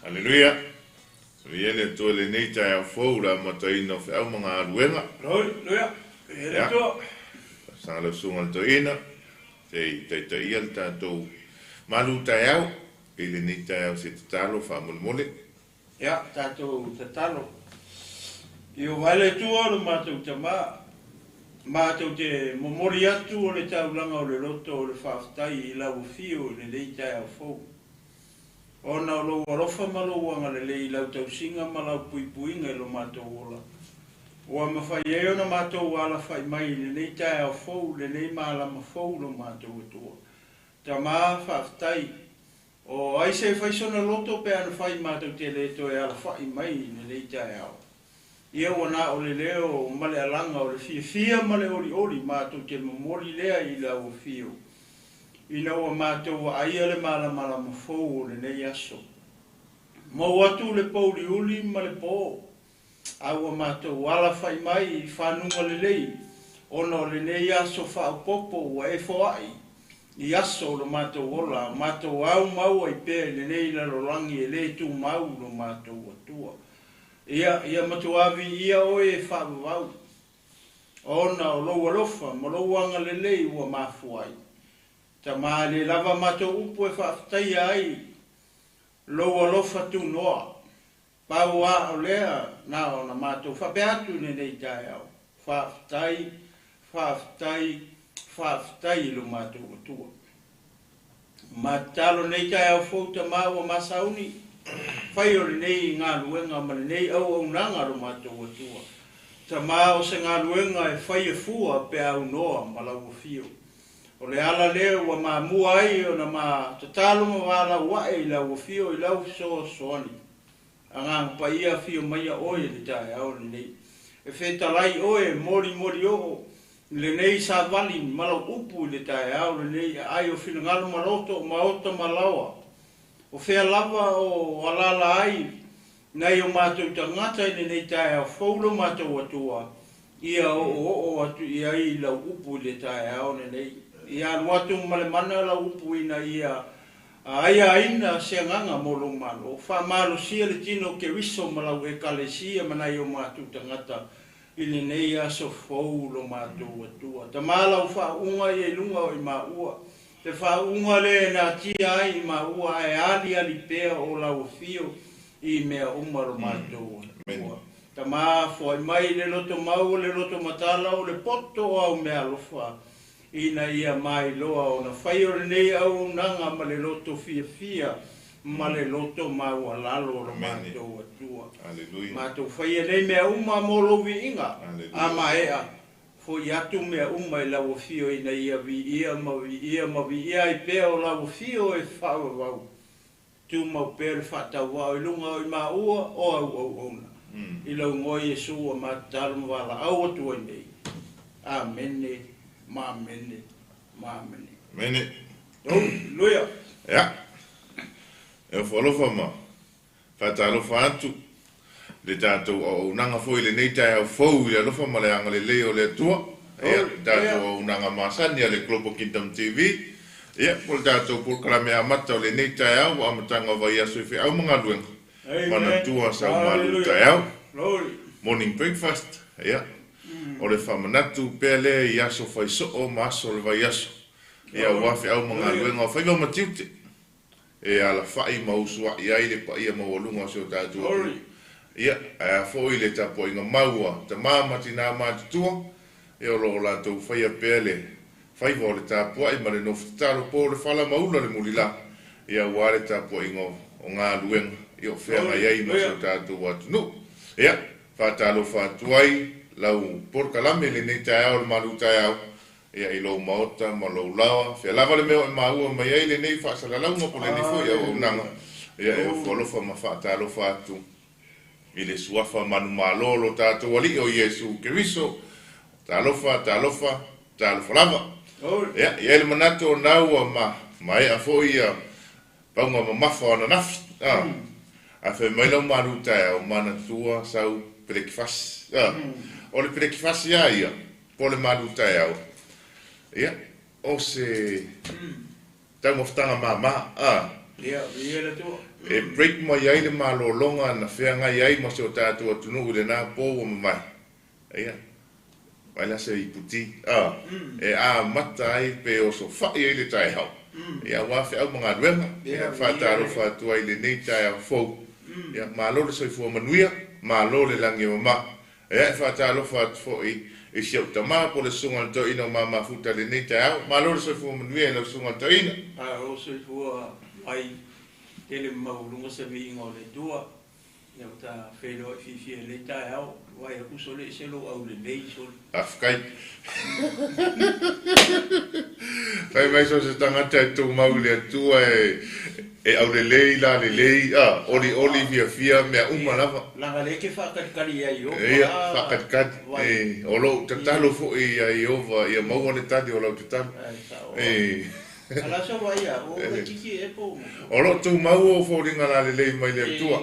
Haleluia. Viene tu le nei TAEAO la mataina fa au mga aluenga. Haleluia. Ja. Sa la sunga toina. Te ial tatou malu TAEAO. Ile nei TAEAO se tatalo fa mulmule. Ja, tatou tatalo. Io vale tu o matou tama. Matou te momori atu o le taulanga o le loto o le whaafitai I lau fio le nei TAEAO. Ona lo rofa malowanga le lei lau tausinga malau puipuinga lo matou ola. Wa mawhai e ona matou wala whai mai le nei TAEAO fou, le nei maalama fou lo matou atua. Ta maa whaafitai. O ai se whaisona loto pe ana whai matou te le to e ala whai mai le nei TAEAO. Ia wana o le leo male alanga o le fia male ori matou te mamori lea I lau fio. ina ua mātou aia le malama fou o le nei aso. Mau atu le pauri uli ma le po. Aua mātou ala whai mai I whanunga le lei. Ono le nei aso whaopopo ua e foai. I aso lo mātou ola. Mātou au mau ai pē le nei lalorangi e le tu mau lo mātou atua. Ia matuavi ia oe e whaavavau. Ona o loa lofa, ma loanga le lei ua mafuai. Ta maa le lava mātou upu e whaafatai ai. Loa lofa tu noa. Pau a o lea, na o na mātou whape atu nei TAEAO. Whaafatai lo mātou atua. Mātalo nei TAEAO fauta māua masauni. Whai o le nei ngā luenga ma le nei au nanga lo mātou atua. Ta mā o se ngā luenga e whai e fua pe au noa ma lau fio. O le ala leo wa mā mua ai o na mā tataluma wala wae I lau fio I lau soani. A ngā paia fio mai a oe le TAEAO le nei. E whetalai oe mori o le nei sa vali malau upu le TAEAO le nei ai o whilangalu maloto o maota malawa. O whea lava o alala ai nei o mātou tangata I nei TAEAO whaulo mātou atua. Ia o atu ia I lau upu le TAEAO le nei. Ia luatu malemana lau upu ina ia aia ina se nganga molo malo. Wha malo sia le tino ke wiso malau e kalesia manai o mātou tangata I le nei aso whaulo mātou atua. Ta mālau wha unga I lunga o I māua. Te wha unga le na tia ai I māua e ali pea o lau fio I mea umaro mātou atua. Ta mā fwai mai le loto mau le loto matala o le poto o au mea lofa. Ina ia mai loa o na whai o le nei au nanga ma le loto fia ma le loto mau alalo o mātou atua. Mātou whai e nei mea uma molovi inga. Ama ea. Fo I atu mea uma I lau fio ina ia vi ia ma vi ia I pea o lau fio e whauavau. Tu mau pere Faataoto I lunga o I maua o au ona. I lau ngoi e sua mātaru wala au atua nei. Amene, mamene. Mene. Luia. Ja. E whalofa ma. Whaatalofa atu. Le tātou o unanga fo I le nei TAEAO fau I alofa ma le anga le leo le atua. Tātou o unanga masani a le Global Kingdom TV. Ia, po le tātou por kalame amata o le nei TAEAO wa amatanga vai aso I au mga luenga. Mana tua sa MALØ TAEAO. Morning breakfast. Ia. O le whamanatu pele I aso whai soo ma aso le vai aso. Ia wafi au mga luenga o whaiwa matiute. E ala whai mausua I aile pa ia mawalunga o tātou. Ia, a fōi le tapo inga maua. Ta māmati nā mātutua. E o loo lātou whaia pele. Whaiwa o le tāpua I mare no whitaro po le whala maula le mulila. Ia wale tāpua inga o ngā luenga. I o whea mai ai maso tātou atu. No, ia, whātalo whātuai. Lau porkalame le nei TAEAO le MALØ TAEAO. Ia I lou maota, ma lou lawa. Whea lava le meo e maua mai ai le nei whaasalaunga po le ni fo ia o unanga. Ia e o wholofa ma whaatalo whātu. I le suafa manu malolo tātou ali o Iesu Keriso. Tālofa lava. Ia, ia le manato o nau ma ea fo ia paunga ma mafa ana nafi. A whai mailau MALØ TAEAO mana tua sau pelekifasi. O le pelekifasi a ia, po le MALØ TAEAO. Ia, o se tau moftanga mama. Ia le tua. E break mai ai le malolonga na whea ngai ai ma se o tātou atunu le nā pōwa mai. Ia, mai la se I puti. E a mata ai pe o so whai ai le TAEAO. Ia wafi au mga ruenga. Ia whātaro whātua I le nei TAEAO fau. Ia malo le soifua manuia, malo le langi o ma. Ia whātaro whātua I siau tamā po le sunga to ina mama futa le nei TAEAO. Malo le soifua manuia ina sunga to ina. O soifua ai tele maulunga sa viinga o le tua. Ia ta whelo I fifia le TAEAO. Wai a kuso le selo au le nei sol. Afkai. Whai mai so se tangata e tō mau le atua e au le lei la le lei. Oli via mea lava. Langa le ke whakatikari ai o. Ia, whakatikari. O lo tatalo fo I Iova, ia maua le tadi o lau tatalo. Ala sa waya, o kiki e po. O lo tu mau o fo ringa la le mai le tua.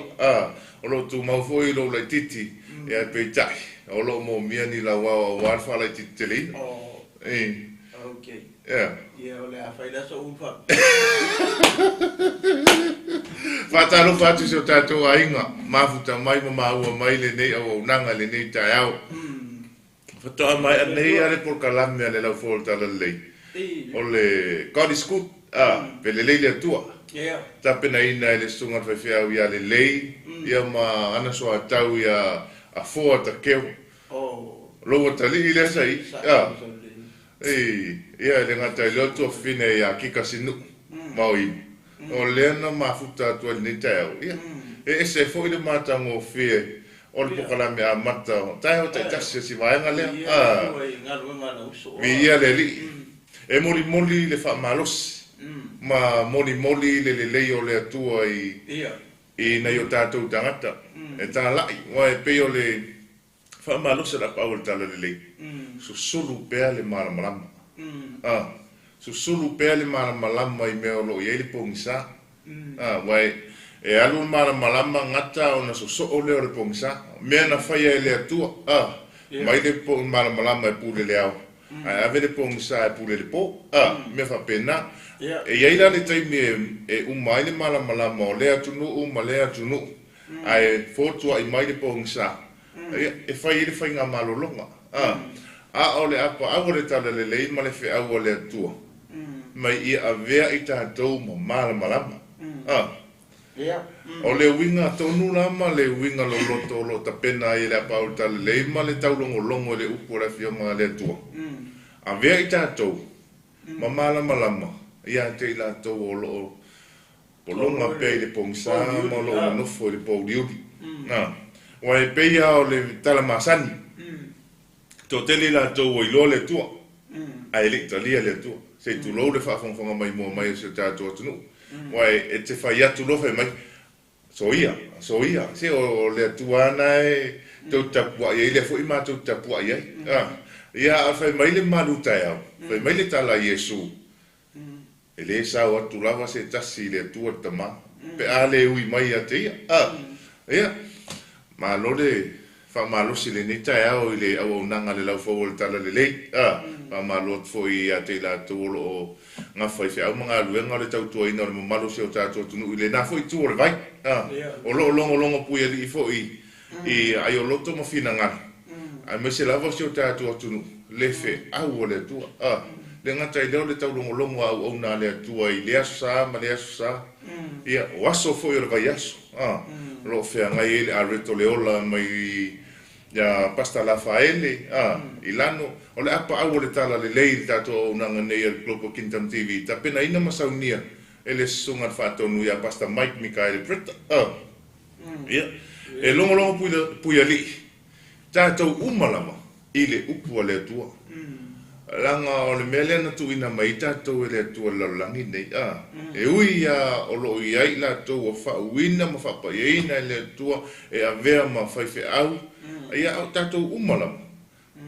O lo tu mau fo i lo le titi. E a pe tai. O lo mo mia ni la wa wa fa la titi te le. Okay. Yeah. Yeah, ole a faila so ufa. Faataoto fatu so tatou ainga. Mafuta mai ma ua mai le nei au nanga le nei TAEAO. Fatoa mai a nei ale por kalame ale lau fo tala lei. O le 𝗗𝗜𝗦𝗔𝗜𝗠𝗆𝗥 pe le lei le tua. Tapena ina ele sunga whawhiau ia le lei. Ia ma ana soa tau ia a fōa ta keo. Loa tali i le sai. Ia le ngata i leo tua whine ia 𝚗𝗚𝗙𝗚𝗏 mau i. O leana mafuta atua ni TAEAO. E se fo i le mata ngō whie. O le pokalame a mata. TAEAO tai tasi si vaenga lea. Mi ia le li. E moli moli le whaamalosi. Ma moli moli le lei o le atua i nei o tātou tangata. E tā lai. Wa e peo le whaamalosi la pao le tala le lei. Susulu pea le maramalama. Susulu pea le maramalama i mea lo i eili pongisa. Wa e alu maramalama ngata o na soso leo le pongisa. Mea na whaia e le atua. Mai le maramalama e pule le au. Ai ave le pongisa e pule le po. Me fa pena. E iaila le taimi e umai le maramalama o le atunu ma le atunu. Ai fotua i mai le pongisa. E whai le whainga malolonga. O le apa au le tala le lei ma le whi au o le atua. Mai ia avea i tātou ma maramalama. O le winga tonu lama le winga lo loto lo tapena i le apa au tala lei ma le taulongo longo le upo le whionga le atua. Avea i tātou ma maramalama. Ia te i lātou o lo o longa pei le pongsa ma lo o nofo le pauliuri. Wa e peia o le tala masani. Tō tele lātou o ilo le tua. Ai le talia le tua. Se tu lo le whaafonga mai mua mai se tātou atunu. Wa e te whai atu lofa mai. So ia. Se o le tua ana e tau tapua ia. Ile fo i mātou tapua ia. Ia a whai mai le malu TAEAO. Whai mai le tala Iesu. E le sao atu lava se tasi le tua tama. Pe a le ui mai a te ia. Ia. Ma lo le whamalosi le ni TAEAO i le au nanga le lau fau le tala le lei. Whamalot fo i a te la tōlo o ngā whai au mga aluenga le tautua ina o le mamalosi o tātua tunu i le nā fo i tū o le vai. O lo longo pui ali i fo i ai o loto ma whina ngana. Ai me se lava si o tātua tunu le fe au o le tua. Le ngata i leo le tau longo au nā le atua i le asu sa ma le asu sa. Ia o aso fo i o le vai aso. Lo fea ngai ele a reto le ola mai ya pasta la faele i lano o le apa au le tala le lei tato unanga nei al Global Kingdom TV ta pena ina masaunia ele sunga Faataoto ya pasta Mike Mikael Preta ia e longo pui ali tato umalama i le upu le tua langa o le mele na tu ina mai tato le tua lalangi nei e ui ya o lo i ai la to o fa wina ma fa pa ina le tua e avea ma fa fe au ia au tatou umalam.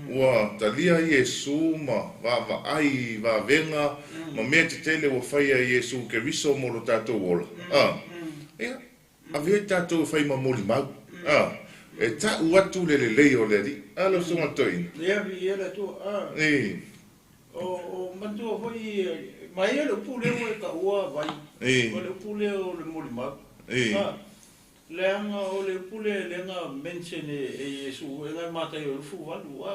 Ua talia Iesu ma va ai va venga ma mea te tele wa whaia Iesu ke riso mo lo tatou ola. Ia, a vea tatou whai ma moli mau. E ta uatu le lei o le di. Alo sunga toina. Ia vi ia la tu. O matua hoi mai ele pule o e ka ua vai. O le pule o le moli mau. Leanga o le pule lenga mention e Iesu e ngai mata i o lufu walu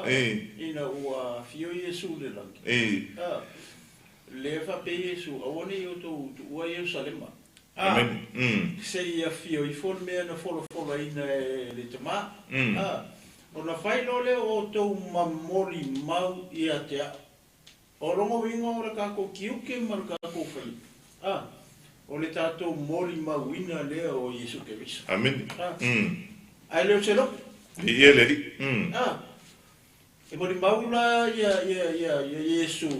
ina ua fio Iesu le langi. Le whape Iesu awane i o tō ua Ierusalema. Amen. Se ia fio i fol mea na folo ina le tama. O na whaino le o tō mamori mau i a te a. O rongo winga o le kako kiuke ma le kako whai. O le tātou mori mawina lea o Iesu Keriso. Amen. Ai leo se lopo. Ia le li. E mori maula ia Iesu.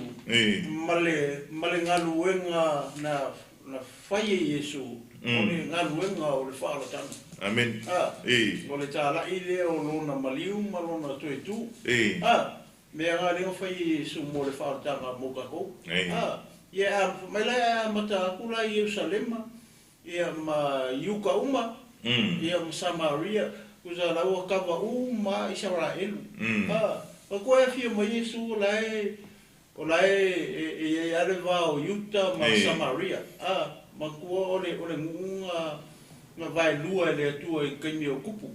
Male ngaluenga na whaie Iesu. O le ngaluenga o le whaalatanga. Amen. O le tāla i lea o lona maliu ma lona toe tū. Mea ngā leo whaie Iesu mo le whaalatanga mo kako. Ia mai la mata kula i Jerusalema. Ia ma yuka uma. Ia ma Samaria. Kuza la o kava uma Israel. Ko e fia ma Yesu olai e aleva o Yuta ma Samaria. Ma ko ole ngunga na vai lua le tua i kaimi o kupu.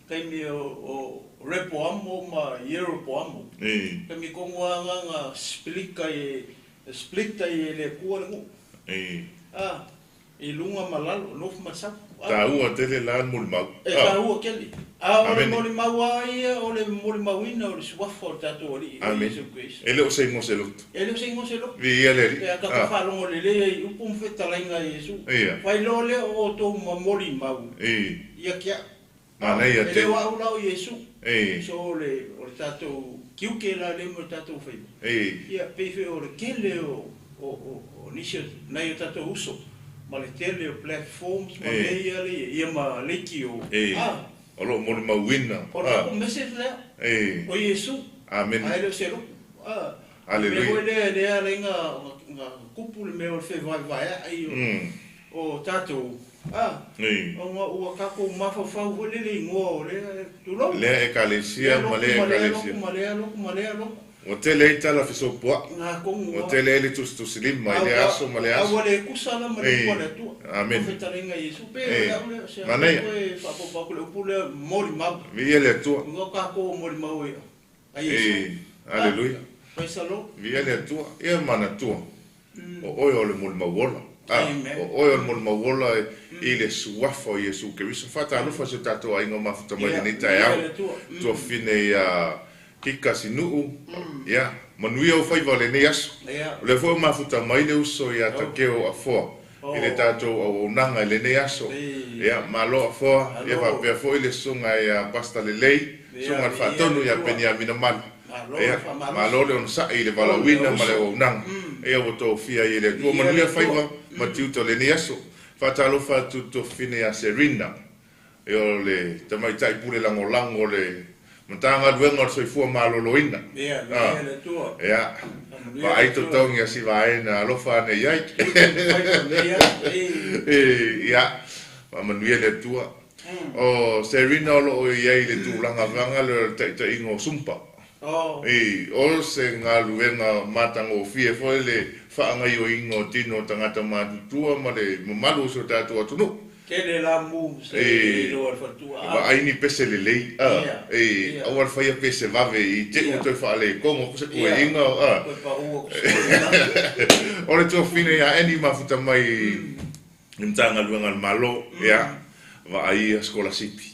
Kaimi o repo amo ma yeropo amo. Kaimi kongoa nga splita e le kua le ngu. I lunga malalo, nofu masapu. TAEAO tele la mulimau. TAEAO keli. Ole mulimau ai, ole mulimau ina, ole suafa o tato oli. Amen. Ele o se ngose lutu. Ele o se ngose lutu. Vi ele. Ia kakawhalongo le lea i upum whetalainga Yesu. Wai lole o tō mulimau. Ia kia. Mana ia te. Ele wa ulau Yesu. So ole tato kiuke la le mo tato whaimu. Ia pefe ole kele o nisha nai o tato uso. Ma le tele o platforms, ma leia le, ia ma leki o. O lo mori mawina. O lo message lea. O Yesu. Amen. Ai leo se lo. Aleluia. Me lea le nga kupu le meo le vai ai o tato. O nga ua kako mafafau ho le ingoa o le tulo. Lea ekalesia, ma lea ekalesia. Ma lea loko. O tele i tala fisopoa. O tele ele tusilima, ma le aso, ma le aso. Awa le kusala ma le kua le tua. Amen. O whetaringa Yesu. Pe le se Manea. koe whapopako le upule mori mau. Vi ele tua. Nga kako mori mau e. A Yesu. Aleluia. Paisalo. Vi ele tua. Ia mana tua. O oi ole mori mauola. Amen. O oi ole mori mauola i le suafa o Yesu Keriso. Fata alufa se tato ainga mafuta mai ni TAEAO. Tua fine ia kika sinuu. Ia. Manuia o faiva le nei aso. Le fo mafuta mai le uso ia takeo a foa. I le tato o nanga le nei aso. Ia malo a foa. Ia va pe fo ile sunga ia pasta le lei. Sunga le fatonu ia penia mina mal. Ia malo le on sa i le valawina ma le o nanga. Ia o to fia i le tua manuia faiva ma tiuto le nei aso. Fatalo fatu to fine ia serina. Ia le tamai tai pule lango le Matanga duenga so ifua maloloina. Ia, le tua. Ia. Va ai to tonga si va na lofa ne yai. Ia. Va manuia le tua. O serina lo yai le tu langa vanga le te ingo sumpa. O se ngaluenga matango fie fo le faanga yo ingo tino tangata matua ma le malu so tatu atunu. Kele la mu se lo al fatua. Va ai ni pese le lei. Au al faia pese vave i te o te fa le como se ko inga. Ora to fine ya eni mafuta mai mtanga luanga malo ya va ai a skola sipi.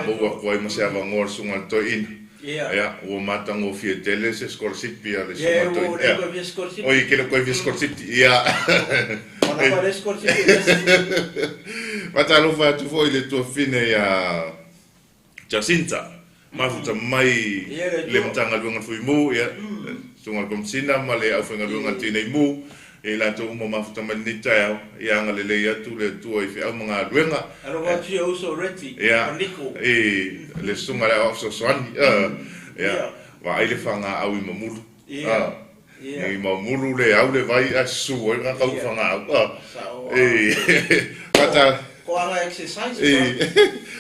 Bo ko ai mase ava ngor sunga to in. Ja, o matango fie tele se skola sipi ale sunga to. Oi ke le ko vi skola sipi. Ja. Ona pare skola sipi. Matalo fa tu foi le tua fine ya Jacinta. Mafuta mai le mtanga luanga foi mu ya. Sunga kom sina male au fenga luanga tine mu. E la to mo mafuta mai ni TAEAO ia nga le ia tu le tua i au mga luenga. Aro wa tu uso reti. Niko. Le sunga le ofso swani. Ja. Wa ile fanga au i mamulu. Ni mamulu le au le vai a su e nga kau fanga au. Pata ko anga exercise.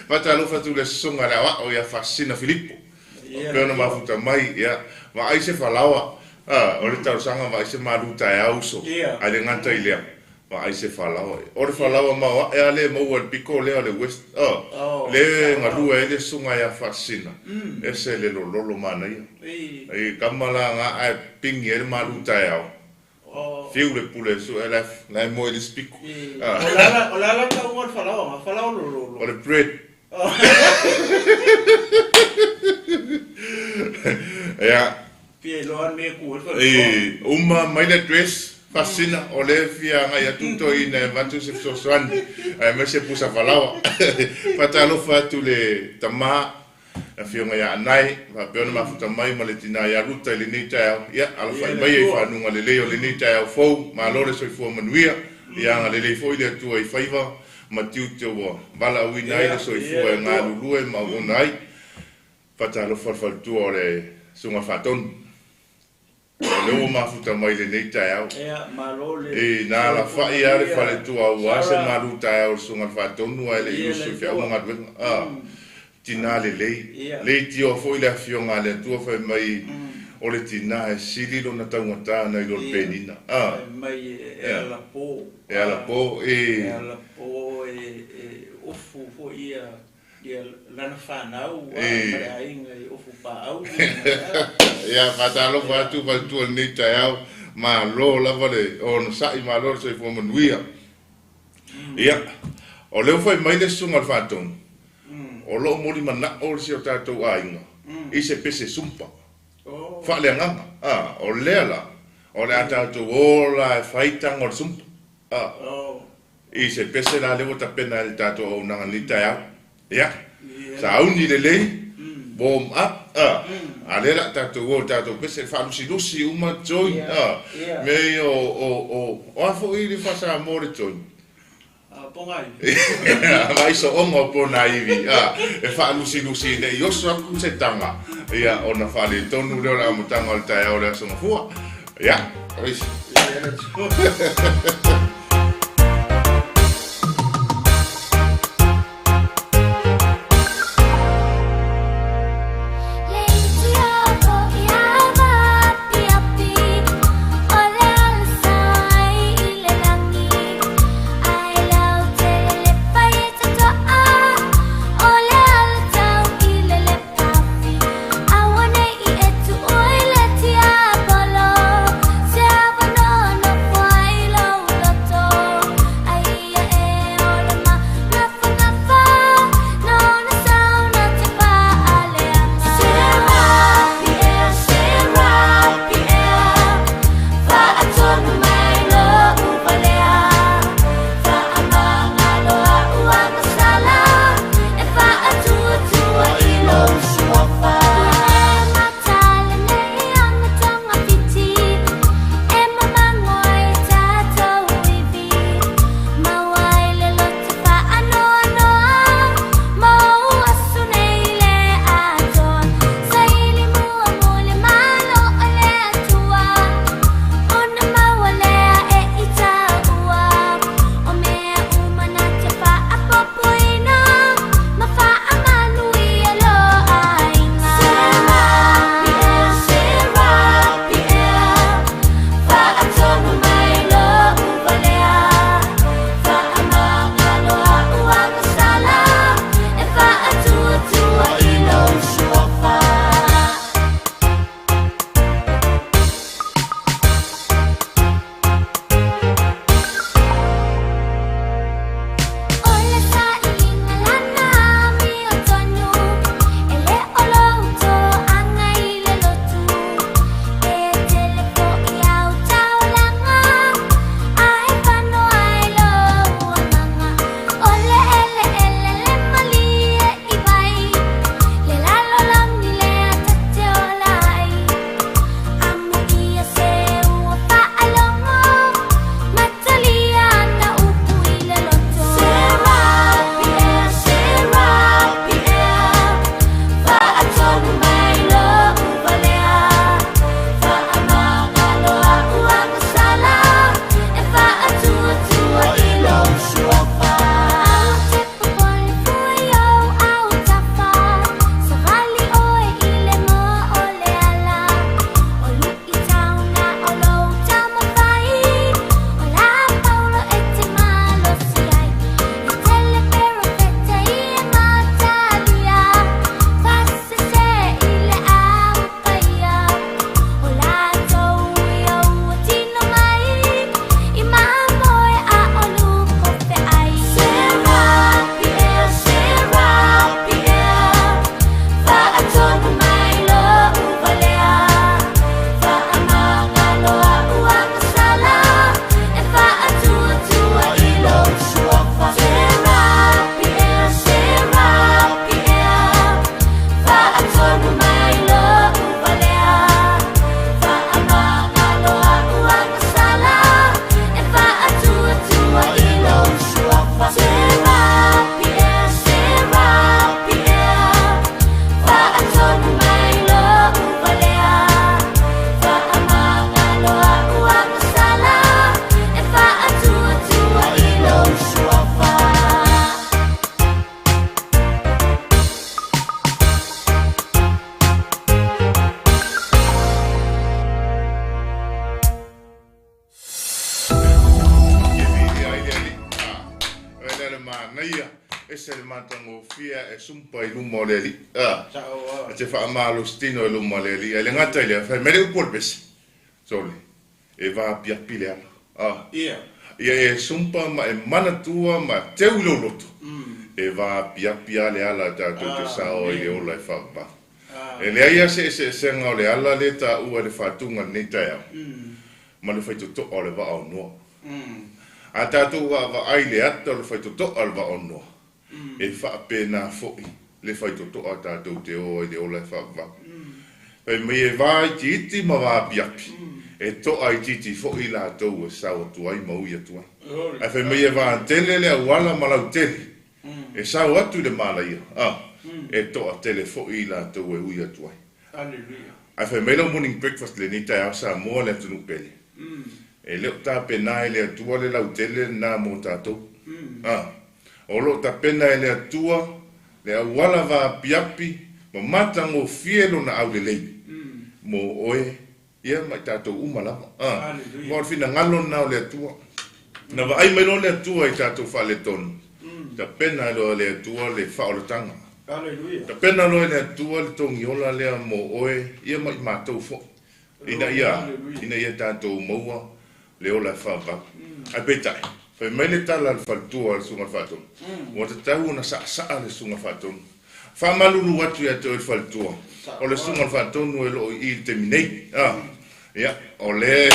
Pata lo fatu le sunga le wa o ia fascina Filippo. Pena mafuta mai ya. Wa ai se falawa. Ore tau sanga vai se malu TAEAO so. Ale ngata ilea. Va ai se falawa. Ore falawa ma e ale mo al pico le ale west. Le ngalu ele sunga ya fascina. Ese le lolo mana ia. E kamala nga ai pingi ele malu TAEAO. Fiu le pule so ele la mo ele spico. Olala ka ngor falawa, falawa lolo. Ore bread. Ja. Uma mai le dress fascina o le fia nga ya tuto ina vatu se sosan me se pusa falawa patalo fatu le tama a fia nga ya nai va peona mafuta mai maletina ya ruta le ni TAEAO ya alfa mai e fa nunga le leo le ni TAEAO fo ma lore so fo manuia ya nga le fo ile tu ai faiva matiu te wa bala wina ile so fo nga lulu e ma unai patalo farfal tu ore sunga faton Leo mafuta mai le nei TAEAO. Ea, malo le. E na la whai ale whale tua ua se malu TAEAO sunga Faataoto ai le iusu fia unga duenga. Tina le lei. Lei tio fo ile fionga le tua whai mai o le tina e sili lo na taungata na ilo le penina. Mai e ala po. E ala po e ala po e ofu fo ia lana whanau mare ainga i ofu pāau. Ia whatalo whatu whatua nei TAEAO ma lo lava le o na sai ma lo se fo manuia. Ia o leo whai mai le sunga le Faataoto. O lo mori mana o si o tātou ainga. I se pese sumpa. Whale anganga. O lea la. O le tātou o la e whaitang o le sumpa. I se pese la leo ta pena le tātou o nanga ni TAEAO. Ia. Sa auni le lei. Warm up. Ale la tātou o tātou pese whalusi uma join. Mei o afo i li whasa amore join. Pongai. Mai so ongo pona iwi. E whalusi ne i oso aku se tanga. Ia ona whale tonu leo la amutanga o le TAEAO le asonga fua. Ia. Oisi. Manaia, ese le matangofia e sumpa i luma o le ali. Sao Te whaamalo stino e luma le ali. E le ngata i le, whai mere upolpes. Sole. E va piapi le ala. Ia. Ia e sumpa ma e manatua ma teu loloto. E va piapi ale ala tātou te sao i le ola e whaapa. E le aia se ngā o le ala le ta ua le whātunga nei TAEAO. Ma le whaitoto o le wa au noa. A tātou wa ai le ata le whaitoto o le wa au noa. E whaapena fo'i le whaitoto a tātou te o i le ola e whaapa. Pai me e vai ti iti ma wā piapi. E to ai titi fo'i la tau e sao tuai maui atuai. A whai me e wā tele le awala malau tele. E sao atu le malaia. E to a tele fo'i la tau e ui atuai. Hallelujah. A whai me lau morning breakfast le ni TAEAO sa mua le atunu pele. E leo ta pena e le atua le lau tele na mo tātou. O lo ta pena e le atua le awala wa piapi ma matango fielo na au le lei. Mo oe ia mai tātou umalama. Mo fina ngalo na o le atua. Na wa ai mai lo le atua i tātou whale tonu. Ta pena lo le atua le whaolatanga. Hallelujah. Ta pena lo le atua le tongi ola lea mo oe ia mai mātou fo. Ina ia tātou maua le ola whaapa. Ai petai. Whai mai le tala le whaltua le sunga whaatonu. Mo te tau na saa le sunga whaatonu. Whamalulu atu ia te o le whaltua. O le sunga whaatonu e lo i te minei. Ia, o le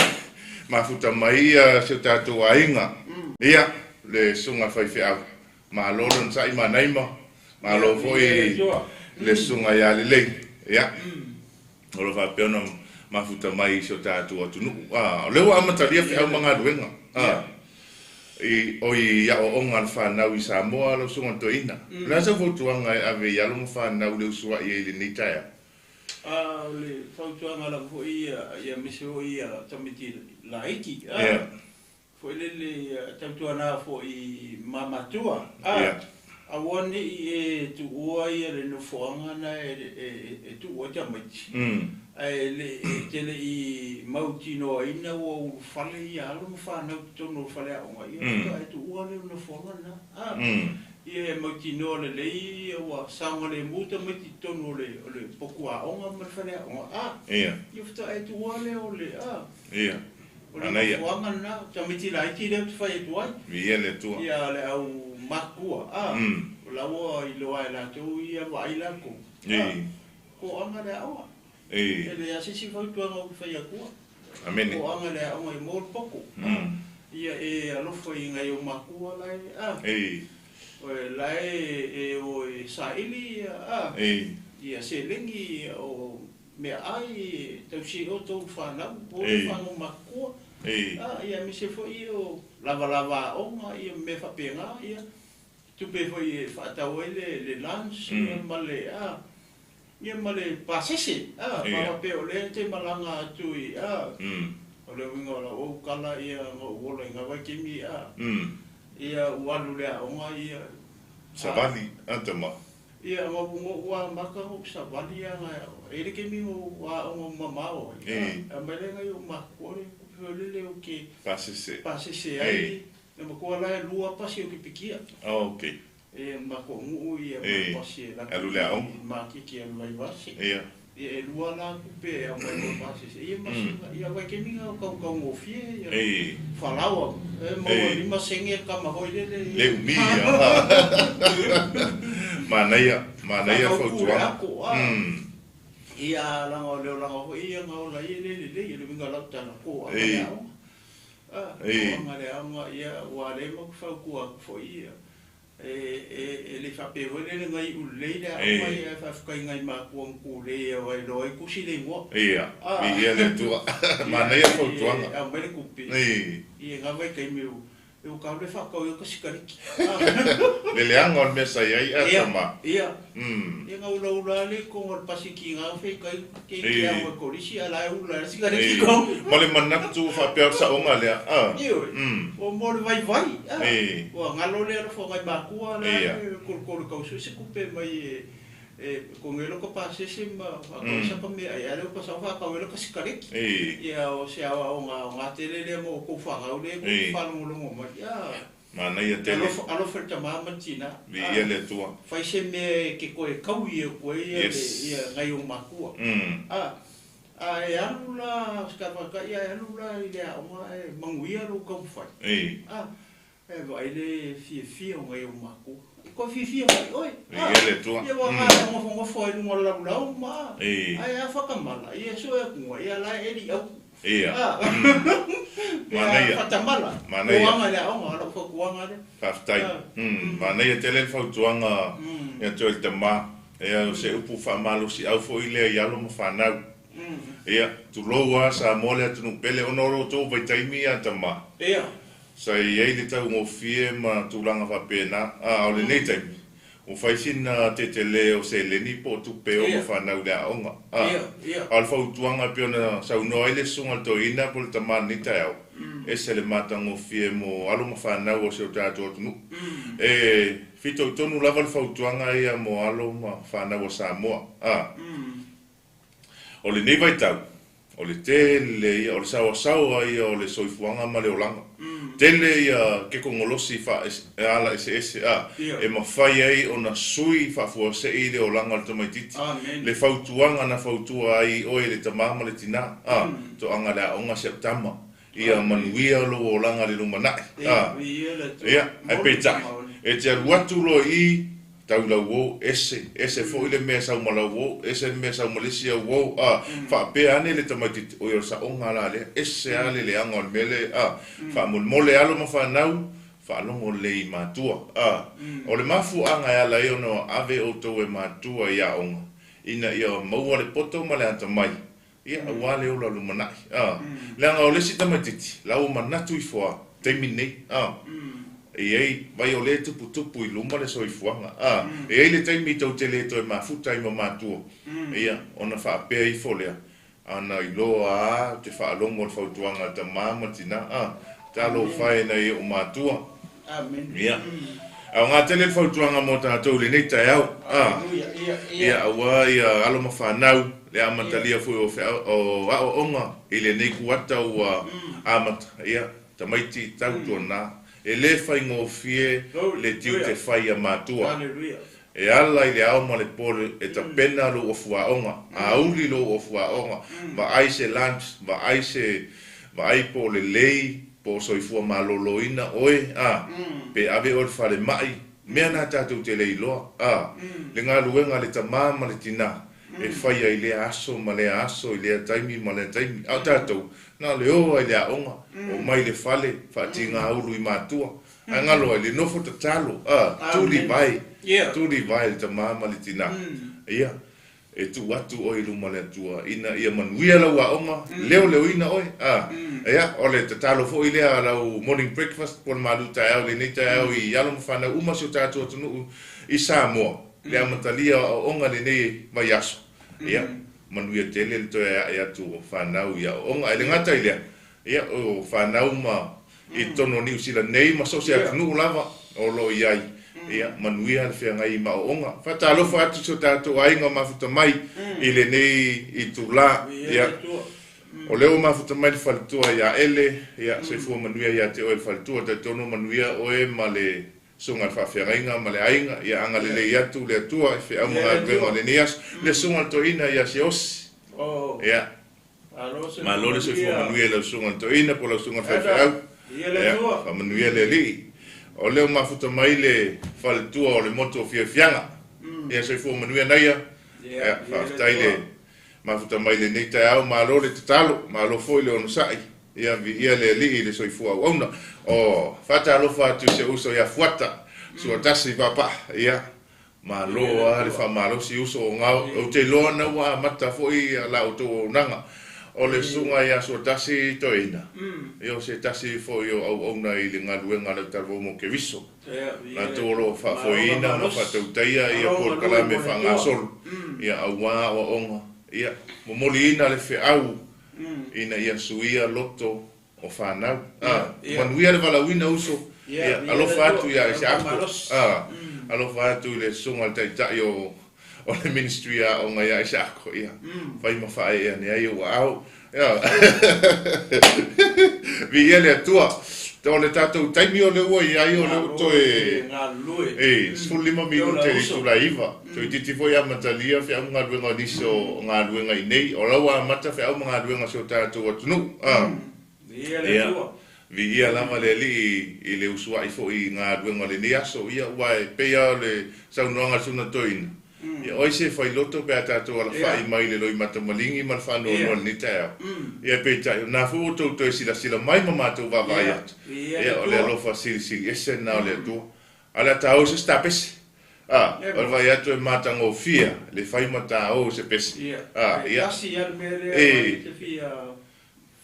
mafuta mai se tātou ainga. Ia, le sunga whaiwhiau. Ma lolo sa ima naima. Ma lo foi le sunga ia le lei. Ia. O lo whapeona mafuta mai se tātou atu nuku. Leo amataria whiau mga ruenga. O i ia o onga whanau i Samoa lo sunga to ina. Nasa fotuanga e ave i alonga whanau leo sua i ele nei TAEAO. Le whautuanga la ko ia mise o ia tamiti laiki. Foi le tautuana fo i mamatua. Awani e tu ua ia le nufoanga na e tu ua tamiti. Le tele i mautino ina o fale i alo whanau tono fale a onga. Ia tu ua le nufoanga na. Ia mautino le lei o sanga le muta miti tono le pokua onga ma fale a onga. Ia fta e tu ua le o le. Ia. Ana ia. Wanga na tamiti la iti le tu fai tu ai. Ia le tu. Ia le au makua. Lawa i loa e la tu ia wa i la ko. Ko anga le awa. Ele asisi fautuanga o fai a kua. Amene. Ko anga le awa i mor poko. Ia e alofo i ngai o makua lai. Lai o saili. Ia se lengi o me ai tau si o tau whanau. O whanau makua. Ia mi se fo i o lava onga. Ia me whapenga. Ia tupe fo i Faataoto le lunch. Ia male ia male pasese pe o le te malanga atu i o le winga o la o kala ia o wola inga wai kimi ia walu le onga ia Savali antama ia ma bungo wa maka o savali ia e le kimi o wa o mamao ia a melenga i o makore o le o ke pasese ai na ko la lua pasi o ki pikia okay ma ko ngu ia ma pasi la alulea ma ki mai vasi ia e lua la pe a mai pasi ia ma ia vai ke minga ka ngo fie ia falawa mo lima senge ka ma hoi le mia manaia fotuanga ia la ngo le la ngo ia ngo la le minga la tana ko a ia wa le mo fa ku fo ia le fa pe vole le ngai u le da mai fa fa ngai ma ku le o e loi ku si le mo ia le tu ma nei fo tuanga a mai ku pe ia nga vai kai meu eu ka le fa ka eu ka sikariki le leanga me sa ia atama ia nga ula le ko or pasiki nga fe kai ke ia ko risi ala ula sikariki ko mo le manatu fa pe sa o ngale o mo le vai o ngalo le fo ngai ba ku ala ko ka su se ku pe mai ko ngelo ko pa se ma ko sa pa me ai ale ko sa fa ka welo ka sikariki ia o se o nga tele le mo ko fa ga le ko fa mo lo mo ia Mana ia tele. Alo whaitama matina. Vi ia le tua. Whai se me ke koe kaui e koe ia ngai o makua. E alula, skawaka ia e alula i le aonga e manguia lo kau whai. E vai le fia o ngai o makua. Ko fia mai oi. Ia le tua. Ia wa nga ngofo e lunga lau ma. Ai a whakamala. Ia so e kua. Ia la e li au. Ia. Mana ia. Fatamala. Mana ia. Kuanga le aonga. Ala kuanga le. Whaftai. Mana ia tele whautuanga ia tō te mā. Ia se upu whamalo si au fo i lea i alo ma whanau. Ia, tu loa sa mole atu nu pele onoro tō vai taimi a ta mā. Ia. Sa i ei le tau ngō fie ma tūlanga whapena. O le nei taimi. O whaisina te le o se leni po tu peo ma whanau le aonga. Ia. Al whautuanga pio na sau noa ile sunga to ina po le tamā ni TAEAO. E se le mata ngō fie mo alo ma whanau o se o tātou atu nu. Fito tonu lava le whautuanga ia mo alo ma whanau o Samoa. O le nei vai tau. O le tele ia, o le sawa ia, o le soifuanga ma le olanga. Tele ia ke kongolosi ala ese e mawhai ai o na sui whafua se i le olanga le tamaititi. Le whautuanga na whautua ai oe le tamama le tina. To anga le aonga septama. Ia manuia lo olanga le lumanai. Ia, ai peitai. E te aruatu lo i tau lau wou, ese fo ile mea sau ma lau wou, ese mea sau malisia wou, whaapea ane le tamaititi, o io sa onga la le, ese ale le anga o le mele, whaamole alo ma whanau, whaalongo le i mātua. O le mafu anga e ala i ono ave o tau e mātua i a onga, ina ia maua le poto ma le anta mai, ia awale o la lumanai. Le anga o le si tamaititi, lau manatu i fua, teimi nei, ei vai o le tupu i luma le soifuanga. Ei le taimi tau te le toi mafuta i ma mātua. Ia, ona whaapea i folea. Ana i loa te whaalongo le whautuanga ta māmatina. Talo whae nei o mātua. Ia. Au ngā tele le whautuanga mo tātou le nei TAEAO. Ia, awa ia alo ma whanau. Le amatalia fui o ao onga. I le nei kuata o amata. Ia, tamaiti tau tōna. E le whai ngō fie le tiu te whai a mātua. E ala i le ao ma le pole e ta pena lo o fuaonga. A uli lo o fuaonga. Ma ai se lunch, ma ai po le lei, po soifua ma loloina oe. Pe ave o le whare mai. Mea nā tātou te lei loa. Le ngā luenga le ta mā ma le tina. E whai ai le aso ma le aso, i le taimi ma le taimi. Au tātou. Nā le oa i le aonga, o mai le whale, whaati ngā uru i mātua. Ai ngalo ai le nofo ta talo, tūri vai le ta māma le tina. Ia, e tu atu oi luma le atua, ina ia manuia lau aonga, leo ina oi. Ia, o le ta talo fo i lea lau morning breakfast, pon malu TAEAO, le nei TAEAO i alo mwhana uma si o tātua tunu i Samoa. Le amatalia aonga le nei mai aso. Ia. Manuia tele le toi e atu whanau ia onga ele ngata i lea. Ia o whanau ma i tono New Zealand nei ma so se atunu lava o lo iai. Ia manuia le whea ngai ma o onga. Whatalofa atu so tātou ainga mafuta mai i le nei i tu la. Ia o leo mafuta mai le whalitua ia ele. Ia se fua manuia ia te oe le whalitua. Te tono manuia oe ma le sunga whawhiarenga ma le ainga, ia anga le lei atu le atua, e whi amunga gwenga le nias, le sunga to ina ia se osi. Ia, ma lo le se fua manuia le sunga to ina, po le sunga whawhiau. Ia, wha manuia le li. O leo mafuta mai le whaletua o le moto o whiawhianga. Ia se fua manuia naia, ia, whaftai le mafuta mai le nei TAEAO, ma lo le tatalo, ma lo foi le onusai. Ia le li le soifua au auna. O Faataoto atu se uso ia fuata. Sua tasi papa. Ia. Ma loa le whamalo si uso o ngau. O te loa na wa mata foi la o tō nanga. O le sunga ia sua tasi toina. Ia se tasi foi o au auna i le ngaluenga le tarvo mo ke viso. Na tōro whafoina ma whatautaia ia por kalame whangasol. Ia aua o onga. Ia. Momoli ina le whiau. Ina ia suia loto o whanau. Manuia le walawina uso. Alofa atu ia se ako. Alofa atu le sunga le taitai o le ministry a o ngai se ako. Whai mawhae ea ne ai o au. Vi ia le atua. Te o le tātou taimi o le ua i ai o le uto sfulima minuta i tula iwa. Toi titi foi a matalia fe au ngā ruenga niso ngā ruenga i nei. O lau a mata fe au ngā ruenga so tātou atunu. Vi ia lama le li i le usua i fo i ngā ruenga le ni aso. Ia uai pea le saunoanga suna toina. Ia oi se fai loto pe tātou ala whai mai le loi mata malingi ma le whanau noa ni TAEAO. Ia pe tai, nā fu tau toi sila mai ma mātou wawai atu. Ia o le alofa sili ese nā o le atua. Ala tāo se sta pese. O vai atu e mātango fia, le whai ma tāo se pese. Ia. Kasi al mere te fia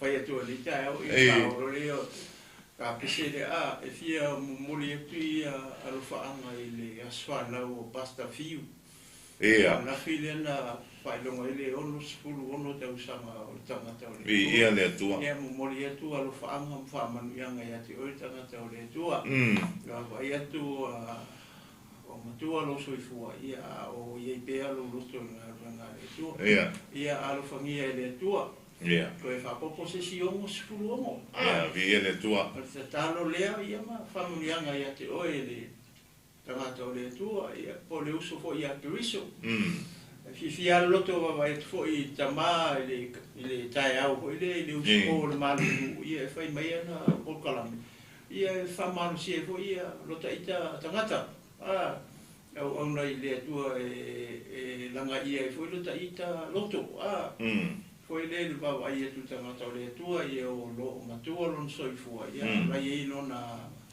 whai atua ni TAEAO. Ia tāo leo. Ka pese le e fia mumuli atu i alofa anga i le aswhanau o pasta fiu. Ia. Na file na whailonga ele ono sifuru ono tau sanga o tangata o le. Ia le atua. Ia mumori atu alo whaanga mwhamanu ianga i ati o tangata o le atua. Ia wai atu o matua lo soifua. Ia o iei pea lo luto ngā ranga le atua. Ia. Ia alo whangia le atua. Ia. Koe whapopo se si ongo sifuru ongo. Ia le atua. Te talo lea ia ma whamanu ianga i ati o le. Tangata o le atua, po le uso fo i akiriso. Fia loto wa e fo i tama i le TAEAO fo i le uso o le malu i e whai mai ana o kalami. I e whamanu si e fo i lota ita tangata. Au na i le atua e langa i e fo i lota ita loto. Fo i le wawa i atu tangata o le atua i e o lo matua lon soifua. Rai e ino na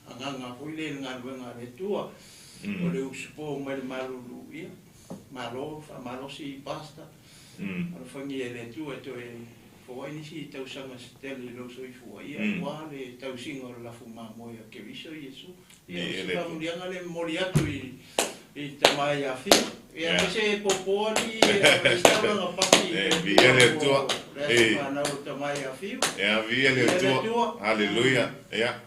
anganga fo i le ngā ruenga le atua. O le usupo mai le malulu ia. Malo si pasta. Alo whangi e le tu e to e whawaini si tausanga steli lo soifua ia. Wā le tausinga o lafu mamoe a keviso Iesu. Ia se whamundianga le mori atu i tamai a whia. Ia se popoa ni e stauranga paki. Via le tua. Le whanau tamai a whiu. Ia via le tua. Halleluja. Ia.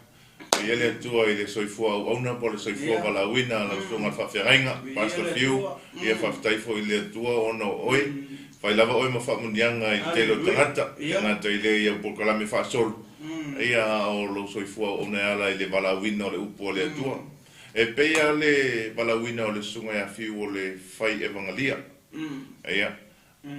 Ia le tua i le soifua au auna po le soifua walawina la sunga whawhiainga, pasta fiu, ia whawhtaifo i le tua ono oi, whai lava oi ma whamunianga i telo tangata, tangata i le ia polkalame whaasolu, ia o lo soifua o ne ala i le walawina o le upo o le tua, e peia le walawina o le sunga ia fiu o le whai evangalia, ia,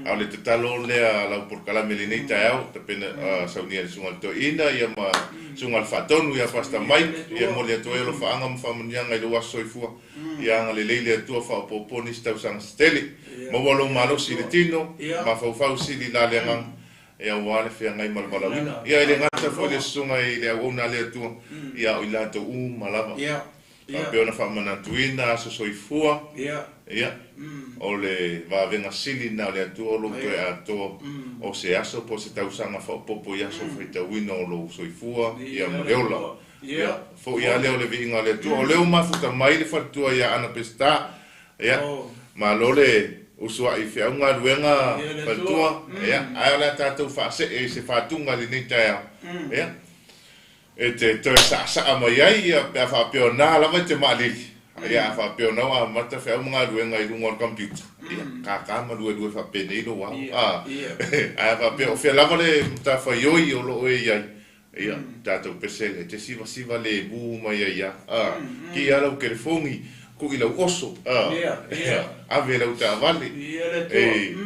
au le te talo lea lau polkalame le nei TAEAO, te pena saunia le sunga to ina, ia ma sunga le Faataoto ia pasta mai, ia mo le atoe lo whaanga mwhamunianga i lo waso i fua, ia anga le leile atua whaopoponi si tausanga steli, ma walo malo si le tino, ma whauwhau si li la leangang, ia wale whia ngai malawalawina, ia i le ngata fo le sunga i le auna le atua, ia o i lato malama. Peona whamanatuina aso soifua, ia, o le wawenga sili na le atua o lo toe ato o se aso po se tausanga whaopopo i aso whaitawina o lo soifua, ia moreola. Fo ia leo le viinga le atua, o leo mafuta mai le whatua ia ana pesta, ia, ma lo le usua i whiaunga ruenga whatua, ia, aia la tātou whaase e se whatunga li ni TAEAO, ia. E te toi sa mai ai ia pe whapeo nā lava te maalili. Ia whapeo nau a mata whiau mga ruenga i runga o computer. Ia kākama rue whapene ilo wau. Ia whapeo whia lava le ta whaioi o lo e iai. Ia tātou pesele. Te siva le bū mai ai ia. Ki alau ke le fongi ku i lau oso. Ave lau ta avale.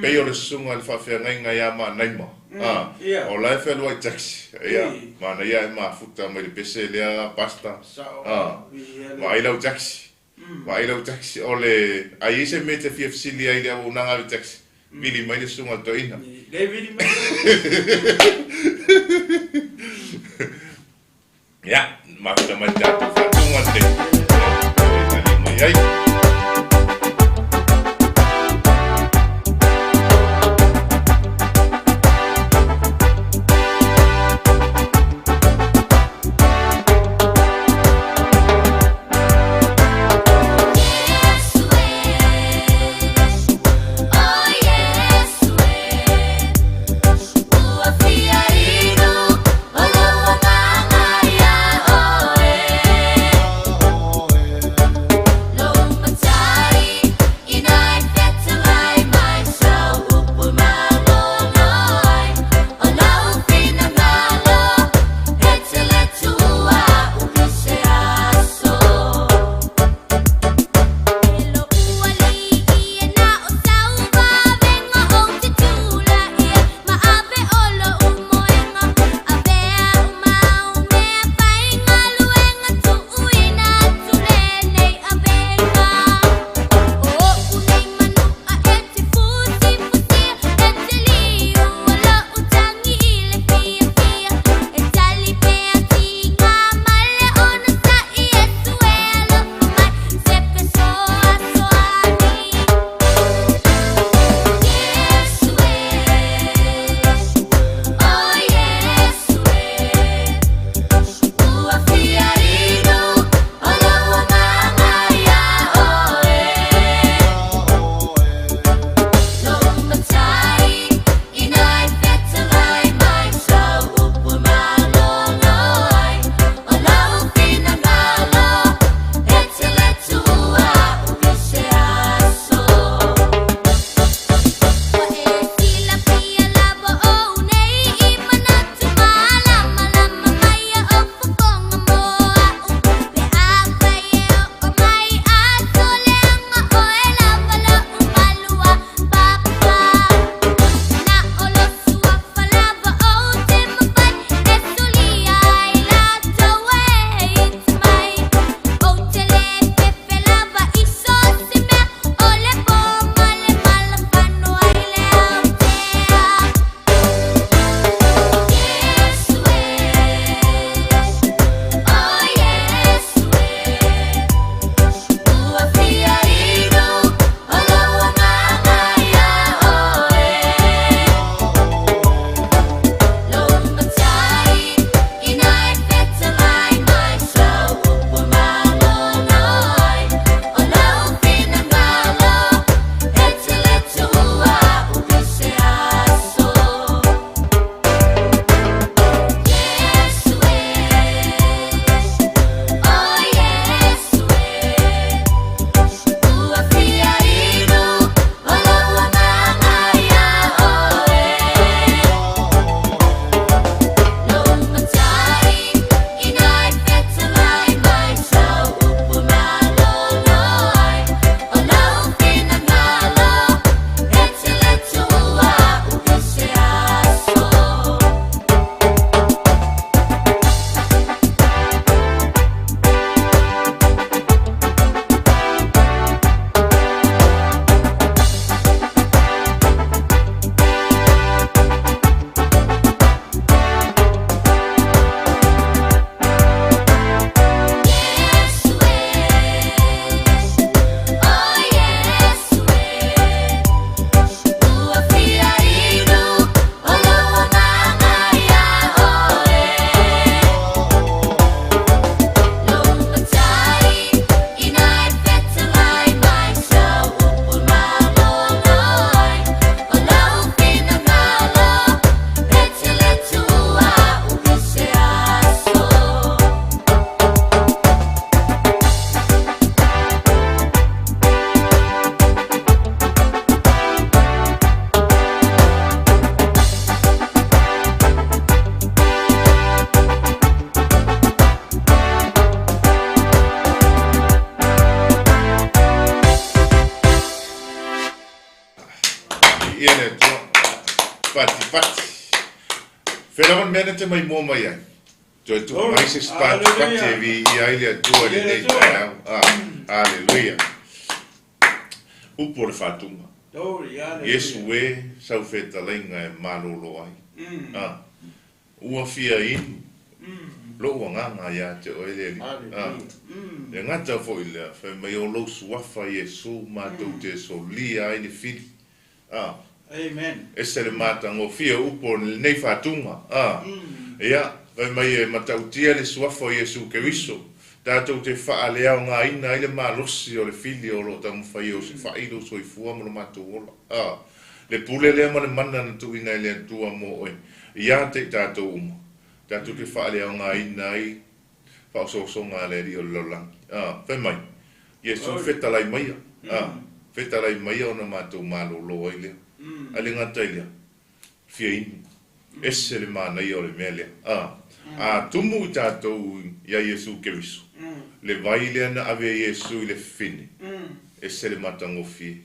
Peo le sunga le whawhea ngai ngai a ma naima. O lai whelua i taxi. Ia, mana ia e mafuta mai le pese lea pasta. Ma i lau taxi. Ma i lau taxi. O le, ai ise me te fiefsili ai lea unanga le taxi. Vili mai le sunga to ina. Le vili mai. Ia, mafuta mai tatu whatunga te. Mai ai. Lo ia le tua. Pati. Whenau mea te mai mō mai ai. Toi tu mai se pati vi ia ile tua le nei TAEAO. Hallelujah. Upo le whatunga. Yesu e sau whetalainga e malolo ai. Ua fia inu. Loa nganga ia te oeleli. E ngata fo ilea. Whai mai o lo suafa Yesu mātou te solia ai le fili. Amen. E se le mata ngō fia upo nei whatunga. Ia, whai mai e matautia le suafa Yesu Keriso. Tātou te whaaleao ngā ina i le mālosi o le fili o lo tamu whai o se whairo so i fua mo le mātou ola. Le pule lea ma le mana na tu ina i le tua mo oi. Ia te tātou uma. Tātou te whaaleao ngā ina i whaososo ngā le ri o lolangi. Whai mai, Yesu whetalai maia. Whetalai maia o na mātou mālolo ai lea. Ale ngata i lea. Fia inu. Ese le mānai o le mea lea. Tumu i tātou ia Yesu Keriso. Le vai lea na ave Yesu i le fine. Ese le matango fie.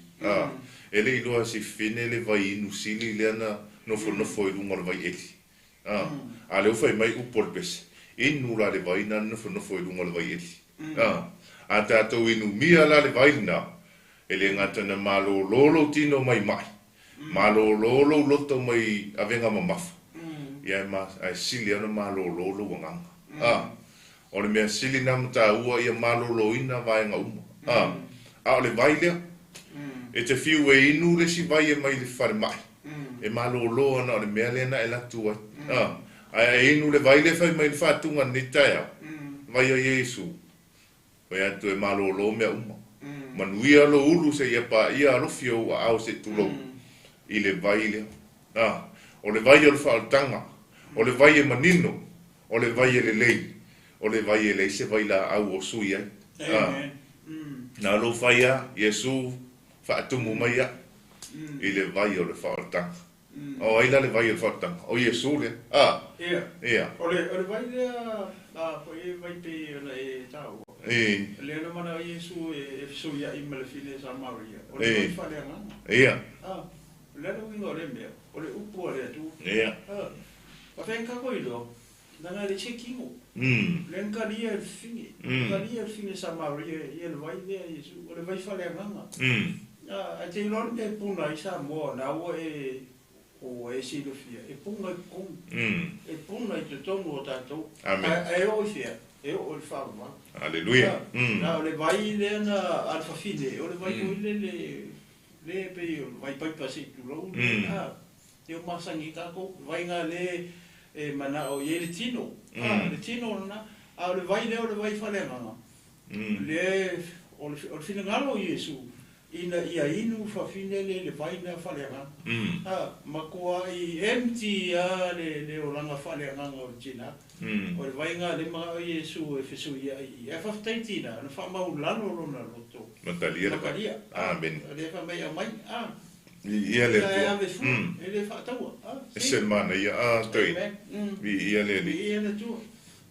E le iloa si fine le vai inu sili lea na nofo i lunga le vai eli. A leo fai mai upo le pese. Inu la le vai na nofo i lunga le vai eli. A tātou inu mia la le vai na. E le ngata na malo lolo tino mai mai. Malo lolo loto mai avenga mamafa. Ia ai sili ana malolo wanganga. O le mea sili na mata ua ia malolo ina vai nga uma. O le vai lea. E te fiu e inu le si vai e mai le whare mai. E malolo ana o le mea lea na e latu ai. Ai inu le vai le whai mai le whatunga ni TAEAO. Vai a Yesu. Vai atu e malolo mea uma. Manuia lo ulu se ia pa ia alofi o a au se tulo. I le vai lea. O le vai o le whaotanga. O le vai e manino, o le vai e le lei, o le vai e le se vai la au o sui ai. Nā lo whai a, Yesu whaatumu mai a, i le vai o le whaotanga. O aila le vai o le whaotanga, o Yesu le. Ia. O le vai lea, po e vai pe ona e tau. Le ana mana o Yesu e fisoi a ima le fine sa Maria. O le vai whale anganga. Ia. Le ana wingo le mea, o le upu a le atu. Ia. Pa fen ka koi lo, nanga le chekingo. Len ka lia el finge. Ka lia el finge sa Maria, i el vai lea Yesu, o le vai whale anganga. A te ilon e puna i sa moa, na ua o e silofia. E puna i kong. E puna i te tongu o tātou. E o i fia, e o le whauma. Aleluia. Na o le vai lea na alfafine, o le vai o le pe o vai paipa se tu lau. Te o masangi kako, vai ngā le mana o ye le tino. Le tino na, a le vai leo le vai whalenganga. Le, o le whinangalo Yesu, ina ia inu whawhine le vai na whalenganga. Makua i empty le o langa whalenganga o tina. O le vai ngā le mga o Yesu e whesu ia i. E whawhtaitina, na whamau lano rona roto. Makalia. Makalia. Amen. Le whamai a mai, Ia le tua. Ele Faataoto. E se mana ia toi. Ia le li. Ia le tua.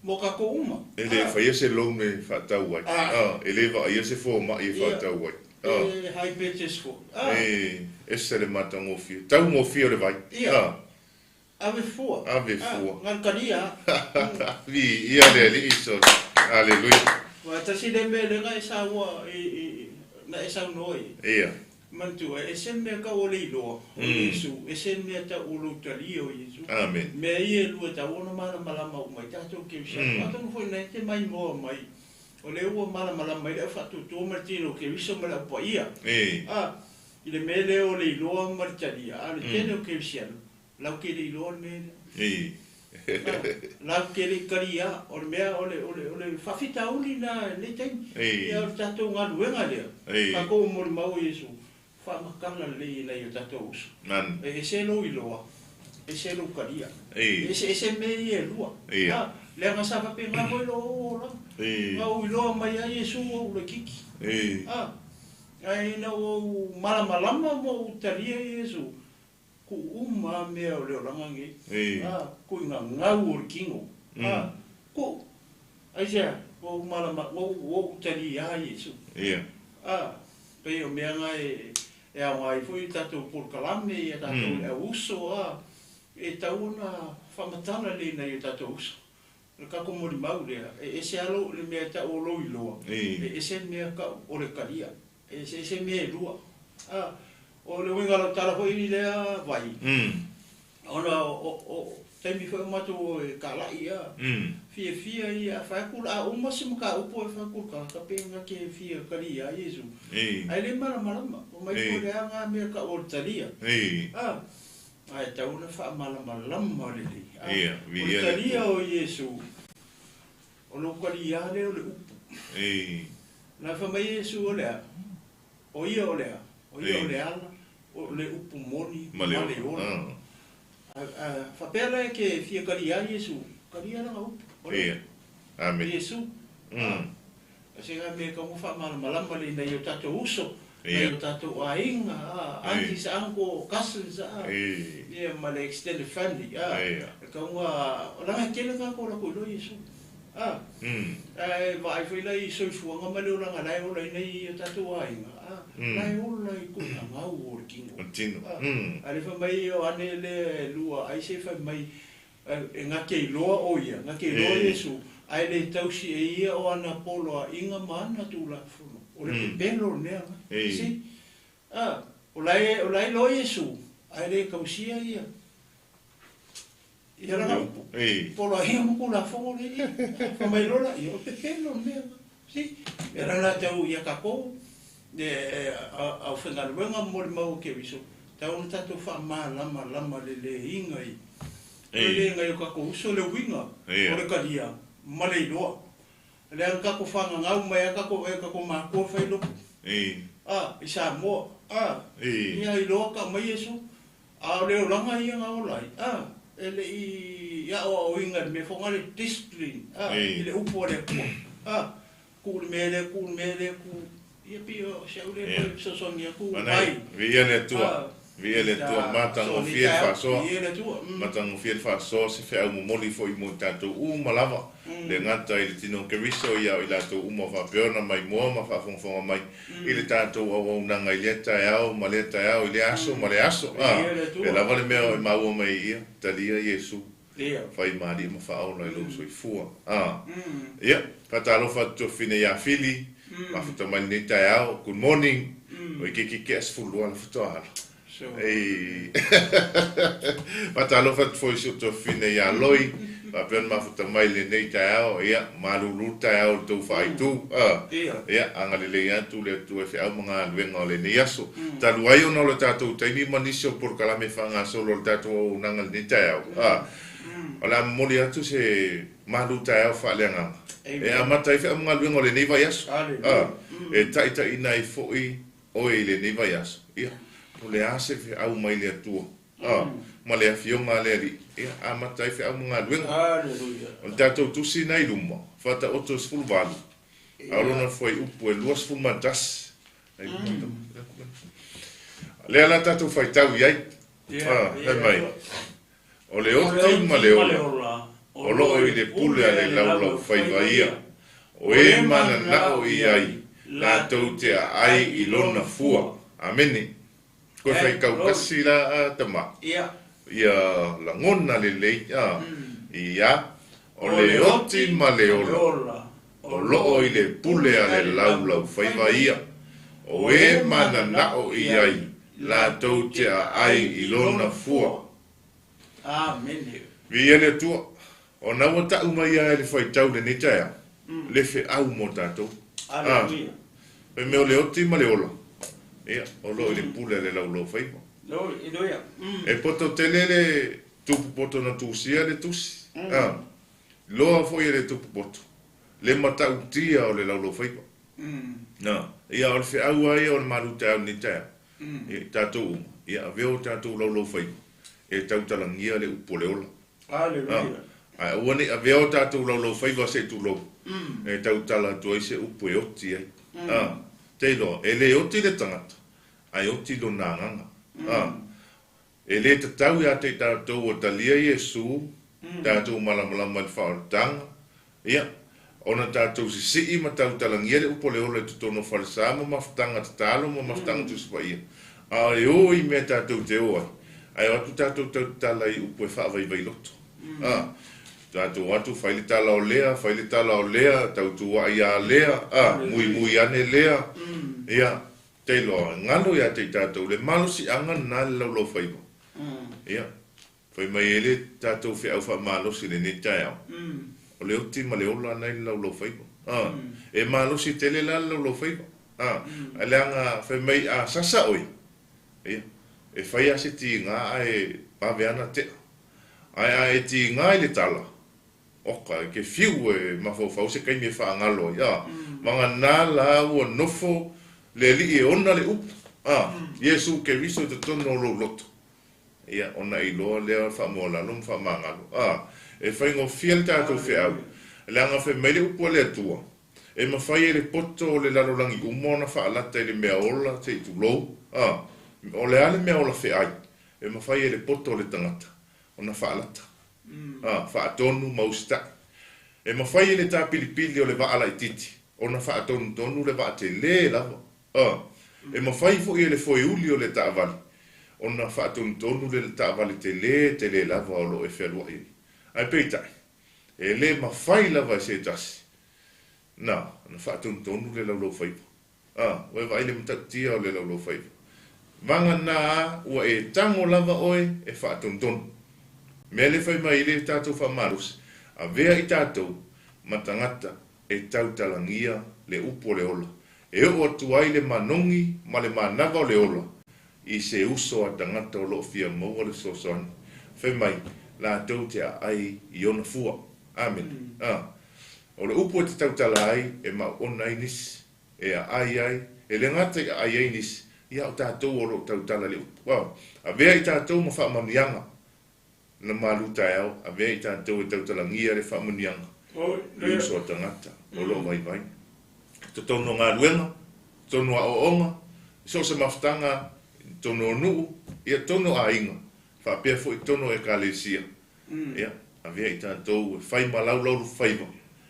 Mo ka ko uma. Ele fa ia se longe Faataoto ai. Ele va ia se forma ia Faataoto ai. Hai petes fo. E se le mata ngofia. Tau ngofia le vai. Ave fo. Ngal kalia. Ia le li iso. Aleluia. Wa tasi le me le ngai sa wa na esa noi. Ia. Mantua, e sen mea ka o leilo o Yesu, e sen mea ta ulu tali o Yesu. Amen. Mea ia lua ta ona mara malama o mai, tātou ke wisa. Mātong foi nei te mai moa mai. O le ua mara malama mai, leo whatu tō martino ke wisa mara pa ia. I le mea leo leiloa martalia, a le tēne o ke wisa. Lau ke leiloa mea. Lau ke le karia, o le mea, o le whawhita uli na le taimi. Ia o tātou ngā luenga lea. Kako o mori mau Yesu. Whamakanga le nei o tātou usu. E se lo i loa. E se lo karia. E se me i e lua. Le anga sa pape ngā moi lo o la. Ngā ui loa mai a Yesu o le kiki. Ai na o malamalama mo o taria Yesu. Ku uma mea o leo rangangi. Ku inga ngau o le kingo. Ku. Ai sea, o malamalama, o taria Yesu. Pei o mea ngai e a mai fui tātou pulkalame i tātou e uso e tauna whamatana le nei tātou uso. Le kako mori mau lea, e se alo le mea ta o loi loa, e se mea ka o le karia, e se mea lua. O le winga tala hoi ni lea vai. Ona o taimi foi matu e kalai fia ia whakul a umasi maka upo e whakul ka penga ke fia kari a Yesu. Ai le marama, o mai ko le anga mea ka o talia. Ai tauna wha malama le li. O talia o Yesu. O lo kari a le o le upu. Na wha mai Yesu o lea. O ia o lea. O ia o le ala. O le upu moni. Male ona. Whapera e ke fia kari a Yesu. Kari a langa upu. Amen. Yesu. Se nga me ka mo wha malama le nei o tato uso. Nei o tato a inga. Anti sa anko cousins. Ia ma le extended family. Ka unga. Langa kele ka ko la ko lo Yesu. Vai foi lai soifuanga ma leo langa lai o lai nei o tato a inga. Lai o lai ko na ngau o kingo. Ale fa mai o ane le lua. Ai se fa mai nga ke loa o ia. Nga ke loa Yesu. Ai le tausi e ia o ana polo a inga mana tu la funo. O le pelo nea. Si. O lai lo Yesu. Ai le kausia ia. Ia ranga upo. Polo a inga muku la funo le ia. Fa mai lola ia o pelo nea. Si. Ia ranga tau ia kako. Au whengaruenga mori mau ke viso. Tau na tatu wha maa lama le inga i. Le inga i o kako uso le winga. O le karia. Male i loa. Le ang kako whanga ngau mai a kako maa kua whai lopu. I sa moa. Ia i loa ka mai Yesu. A leo langa i anga o lai. Ele i ia o inga me whonga le discipline. I le upo le kua. Kūle mele ku. Ia pio se ule so songia ku mai. Viele tua matang o fiel faso. Matang o fiel faso se fe au moli foi mo tato malava. Le ngata i tino ke riso ia i lato umo fa peona mai mo ma fa fonga mai. I le tato o nanga i le TAEAO ma le TAEAO i le aso ma le aso. E la vale mea ma o mai ia talia Yesu. Fai mari ma fa au no i lo so i fua. Ia Faataoto to fine ya fili. Ma futa mai ni TAEAO. Good morning. O ke as fulua la futa. Faataoto foi so to fine ya loi. Pa pen ma futa mai le nei TAEAO ia malulu TAEAO to fai tu. Ia anga le ia tu le tu fe au mga luenga le nei aso. Ta luai no le tato taimi manisio por kala me fanga solo le tato nanga le TAEAO. Ola moli atu se malu TAEAO fa le nga. E amata i fe au mga luenga le nei vai aso. E taita ina i foi o e le nei vai aso. Ia po le ase fe au mai le atua. Ma le afionga le ri. Ia amata i fe au mga luenga. O tato tusi nei luma. Faataoto sfulvalu. Aurona foi upu e luas fulmatas. Le ala tato fai tau iai. Hei mai. O le oti ma le ola. O loo i le pule a le laulau whaivaia. O e mana nao i ai. La tau te ai i lona fua. Amene. Koe whai kaukasi la tama. Ia la ngona le lei. Ia. O le oti ma le ola. O loo i le pule a le laulau whaivaia. O e mana nao i ai. La tau te ai i lona fua. Amen. Via le tua. O na wa ta uma ia le foi tau le ni taia. Le fe au mo tato. Aleluia. Pe me o le oti ma le ola. Ia, o lo le pule le lau fai. No, inoia. E poto tele le tupu poto na tusia le tusi. Loa foi le tupu poto. Le mata utia o le lau fai. Na, ia o le fe au ai o le malu tau ni taia. Tato, ia veo tato lau fai. E tau talangia le upo le ola. Aleluia. Ai uani a veo tatou lau fai va se tu lo. E tau tala tu ai se upo e oti ai. Te lo, e le oti le tangata. Ai oti lo nanganga. E le tatau ia te tatou o talia Yesu. Tatou malamalama le whaotanga. Ia. Ona tatou si ma tau talangia le upo le ola e tutono falsama maftanga tatalo ma maftanga tu spa ia. ai oi me tātou te oa. Ai atu tātou tala I upo e whaavai loto. Tātou atu whaile tala o lea, tautu wa ia lea, mui ane lea. Ia, te loa, ngalo ia te tātou, le malosi anga nā le lau whaiva. Ia, whai mai ele tātou whi au wha malosi le ne TAEAO. O le oti ma le ola nei lau whaiva. E malosi tele la lau whaiva. A le anga whai mai a sasa oi. Ia, e whai ase ti ngā e paveana te. Ai e ti ngā le tala. Oka, ke fiu e mawhau se kai me whaangalo. Ia, manga nā la ua nofo le li e ona le upu. Yesu ke viso te tono lo loto. Ia, ona I loa lea whamola lum whamangalo. E whai ngō fia le tātou whi au. Le anga whai mai le upu le atua. E mawhai e le poto le lalorangi umona whaalata I le mea ola te I tu lou. O le ale mea ola whi ai. E mawhai e le poto le tangata. Ona whaalata. Faatonu mausta. E mawhai e le tā pilipili o le waala I titi. Ona faatonu tonu le waa te le lava. E mawhai fo I le foi uli o le taavali. Ona faatonu tonu le taavali te le lava o lo e whelua I. Ai peitai. E le mawhai lava se tasi. Na, ona faatonu tonu le lau whaiva. Oe vai le matatia o le lau whaiva. Vanga nā ua e tango lava oe e faatonu tonu. Mea le whai mai le tātou whamarusi. A vea I tātou matangata e tautalangia le upo le ola. E o atu ai le manongi ma le manava o le ola. I se uso a tangata o loo fia maua le sosoani. Whai mai la tau te a ai I ona fua. Amen. O le upo e te tautala ai e ma ona I nisi. E a ai. E le ngata I a ai nisi. Ia o tātou o loo tautala le upo. Wow. A vea I tātou ma whaamanianga. Na malu TAEAO, a vea I tātou e tautalangia le whamunianga. Le uso a tangata, o lo vai. Te tono ngā ruenga, tono a oonga, so se maftanga, tono o nuu, ia tono a inga. Whapea fo I tono e kālesia. Ia, a vea I tātou e whai malaulauru whaiva,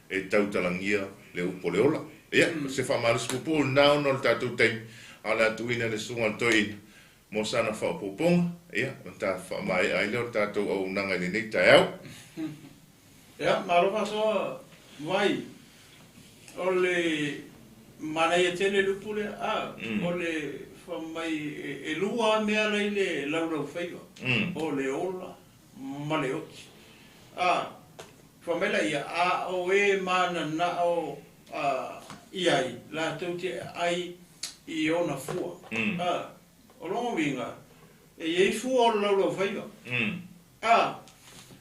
e tautalangia le upo le ola. Ia, se whamaris pupu, nao no le tātou teimi, ala tuina le sunga toina. Mo sana whapopong, ia, ta whamai ai leo tātou au nanga ni nei TAEAO. Ia, marofa soa vai, o le manai e tele lupule, o le whamai e lua mea rei le laurau whaiva, o le ola, ma le oti. Whamela ia, o e mana na o iai, la tau te ai I ona fua. O longo winga, e iei fua o laulau whaiva.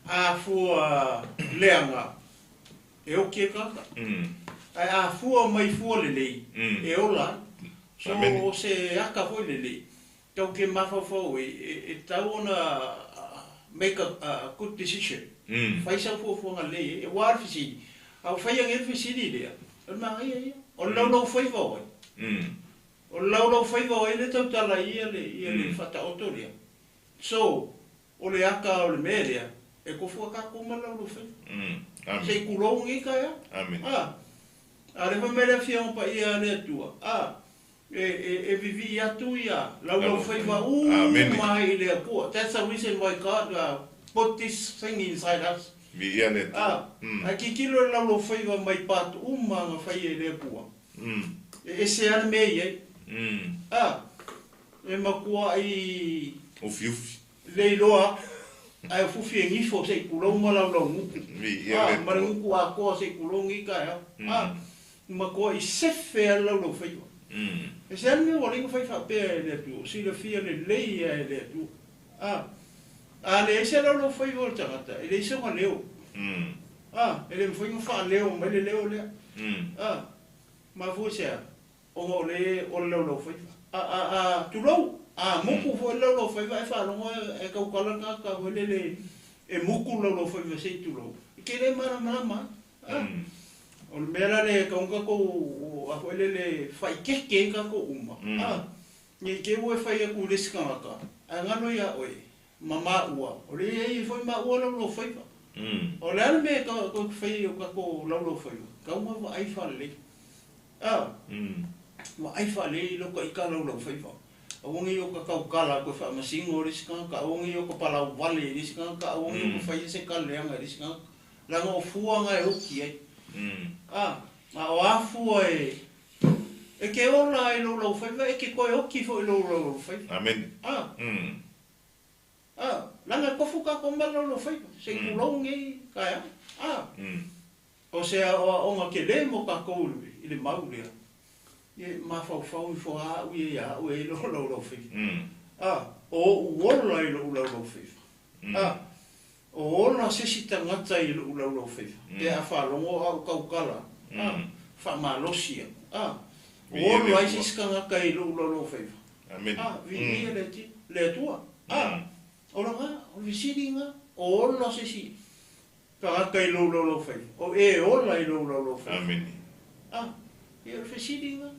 A fua leanga, e o kia kaka. A fua mai fua le lei, e o la. So se aka foi le lei. Tau ke mawhawhau e tau ona make a good decision. Whai sa fua ngā lei, e wār whisi. Au whaiang e whisi lea. O mga ia. O laulau whaiva oi. O laulau whaiva o ele tau tala ia le Faataoto rea. So, o le aka o le mea rea, e kofua kako ma laulau whaiva. Se kulong I ka ia. Amen. A le whamere whiang pa ia le atua. E vivi atu ia, laulau whaiva mai I le apua. That's the reason why God put this thing inside us. Vi ia ne. A kikilo laulau whaiva mai patu ngā whai e le apua. E se ane mea iei. E makua I Ufi. leiloa ai fufi e ngifo se kulong malau nguku. Mara nguku a koa se kulong I ka ia. Makua I sefe a laulau whaiva. E se ane mea walinga whai whapea e le atu. Si le fia le leia e le atu. A le e se laulau whaiva o le tangata. E le isa ngā leo. E le mwhainga wha leo mai le leo lea. Ma fu sea. O le laulau whaiva. Tulou. Muku fo laulau whaiva e whanonga e kaukalanga ka wele e muku laulau whaiva se tulou. Ke le mara. O le mera le kaunga ko a wele le whai keke ka ko uma. Ni ke ue whai a ku riskangaka. A ngano ia oe. Mama ua. O le e whai ma ua laulau whaiva. O le ane me ka whai o ka ko laulau whaiva. Kaunga wa ai whale. Ma ai whale I loka I ka laulau whaiva. Aongi o ka kaukala ko whaamasingo risikanga, aongi o ka palau wale risikanga, aongi o ka whaia se kaleanga risikanga. Langa o fuanga e oki ai. Ma o afua e ke ola e lo whaiva, e ke koe oki fo e lo whaiva. Amen. Langa kofu ka komba lo whaiva, se kulongi kaya. O se onga ke le mo ka koulu i le maurea. Ye ma fau I fo a ui e a ui e lo whaiva. O uola i lo whaiva. O ola se si tangata i lo whaiva. Te a whalongo au kaukala. Whamalosia. O ola i si skangaka i lo whaiva. Amen. Vi le ti, le tua. O nga, o visiri nga, o ola se si. Kangaka I lo whaiva. O e ola I lo whaiva. Amen. E o visiri nga.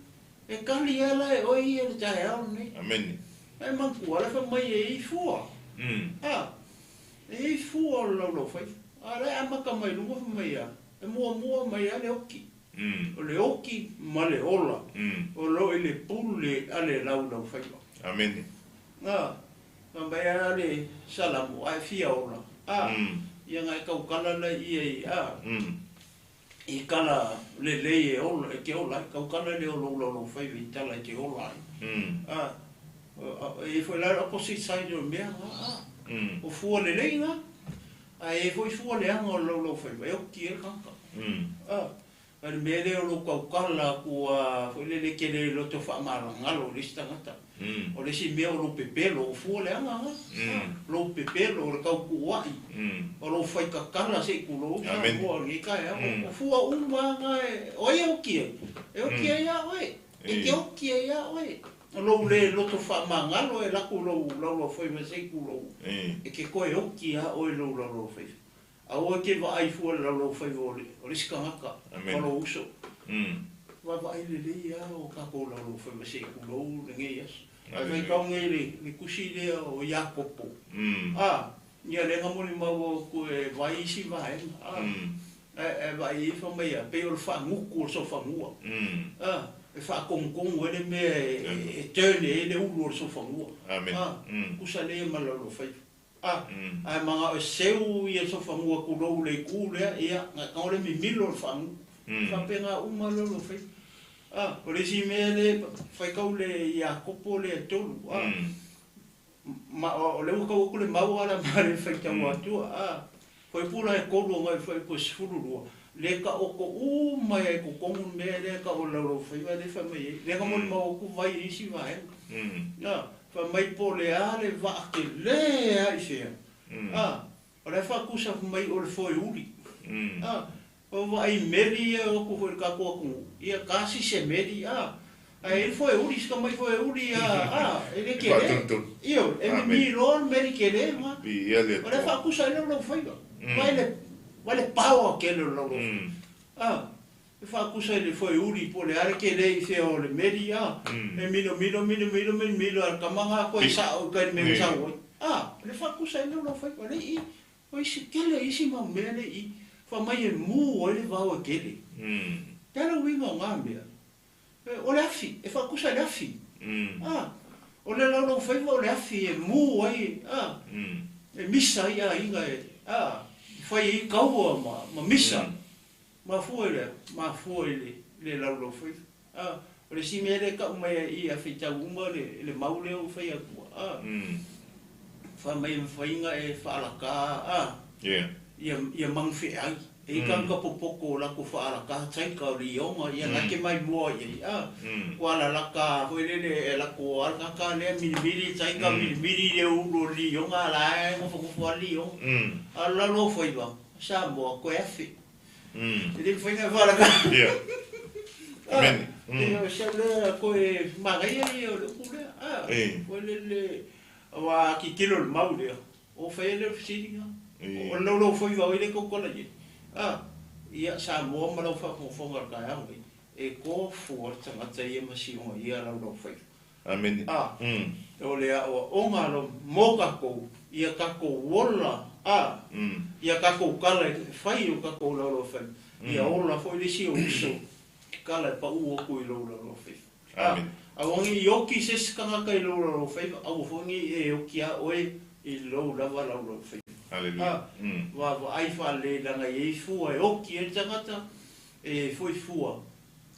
E kali ala e oi e le TAEAO nei. Amen. E manku ala ka mai e I fua. E I fua o lo whaiva. Ara e amaka mai lunga fa mai a. E mua mai a le oki. O le oki ma le ola. O lo I le pule ale lau whaiva. Amen. Ma mai a le salamu a fia ola. Ia ngai kaukala la I I kala le e ola e ke ola. Kaukala le lo whaiva I tala te ola. E foi la opposite side o mea. O fua le nga. E foi fua le anga o lo whaiva. E oki e kanka. Ari mele o lo kaukala kua foi le ke le loto whamarangalo listangata. O le si mea o lo pepelo, o fua le anga. Lo pepelo, o le kauku wai. O lo whai kakala se kulo. O fua umanga o e oki e. E oki e ia oe. E ke oki e ia oe. O lo le loto whamangalo e laku lo whai se kulo. E ke koe oki a oe lo whai. A oe ke wa ai fua lo whai o le sikangaka. O lo uso. Wa ai le ia o kako lo whai se kulo nge yes. Ai kau nge le kusi le o Iakopo. Ia le ngamoni mau ko e vai isi vai. E vai fa mai a pe o whanguku o so whangua. E whakongkong wele me e terne e le ulu o so whangua. Kusa le malalo whai. Ai manga o seu I e so whangua kurou le kūlea ia ngā kaore mi milo o whangu. Whapenga umalolo whai. O le si mea le whaikau le Iakopo le tolu. O le ukau oku le mau ala ma le whaitau atua. Whai pula e koru ngai whai po sifururua. Le ka oko mai e kukongu mea le ka o lauro whaiwa le whamai. Le ka moni mau oku vai isi vai. Whamai po le a le vaake le a I whea. O le whakusa mai o le whoi uri. O vai meri e oku whoi kako aku. Ia kasi se meri e foi uri ska mai foi uri ele que io e mi lor meri que le ma ora fa kusa lo foi vai le pau que lo e fa kusa ele foi uri po le are que le se o le meri e milo al kamanga ko sa o ka me sa o le fa kusa lo foi ole I o si que le isi ma mele I fa mai mu o le va o que le telo winga ngambia o le afi, e whakusa le afi. O le lau whaiva o le afi e mū ai. E misa ia inga e. Whai I kaua ma misa. Ma fua le lau whaiva. O le si mea le ka umai I a whitau uma le mauleo whai a kua. Wha mai whainga e whaalaka. Ia mangwhi ai. E kanga popoko la ko fa ka tsai ka ri o ia la ke mai mo ia kwa la ka ho le la ko al ka le mili tsai ka mili le u lo li o nga la mo fo li o ala lo foi ba sa mo ko e fi e foi nga fa la ka amen e se le ko e ma ga ia o le ku le le wa ki kilo mau le o fe le fisinga o lo foi ba ile ko ko la ia sa mo malo fa ko fonga ka ya e ko fu tanga tsaye masi o ia la lo fa amen o le o ngalo mo ka ko ia ka ko wola ia ka ko kala fai o ka ko lo fa ia o la foi le si o so kala pa u o ko lo fa Amen. Awangi yoki ses kanga kai lo faiva au fongi e yoki a oe I lo lava lo faiva. Hallelujah. Wa ai fa le langa e fua e yoki e tangata e foi fua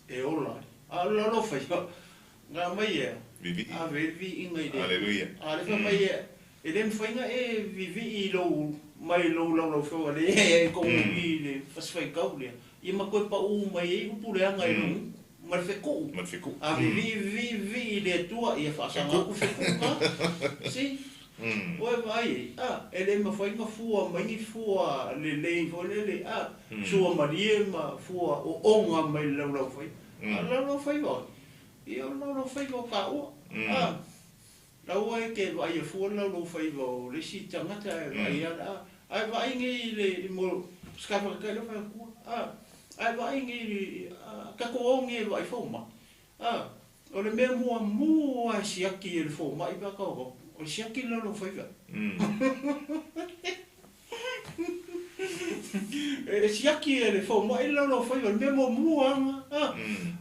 e ola. A lo faiva. Nga mai e. Vivi. A vivi inga ide. Hallelujah. A le fa mai e. E lem fainga e vivi I lo mai lo fua le e ko I le fasfai kaulia. I ma koe pa u mai e upule anga I lo. Marfeku. A vi le tua I fa sanga ku feku. Si. Oe vai. Ele ma fainga fua mai fua le fo le sua marie ma fua o onga mai lo fai. Lo fai va. Io lo fai va ka o. La ua ke vai fua lo fai va le si tangata vai ai vai ngi le mo skapa ka lo fai ku. Ai vai ngi ka ko ngi vai foma. O le mea mua siaki e foma I ba ka o siaki lo fai va. E siaki e foma I lo fai va mea mua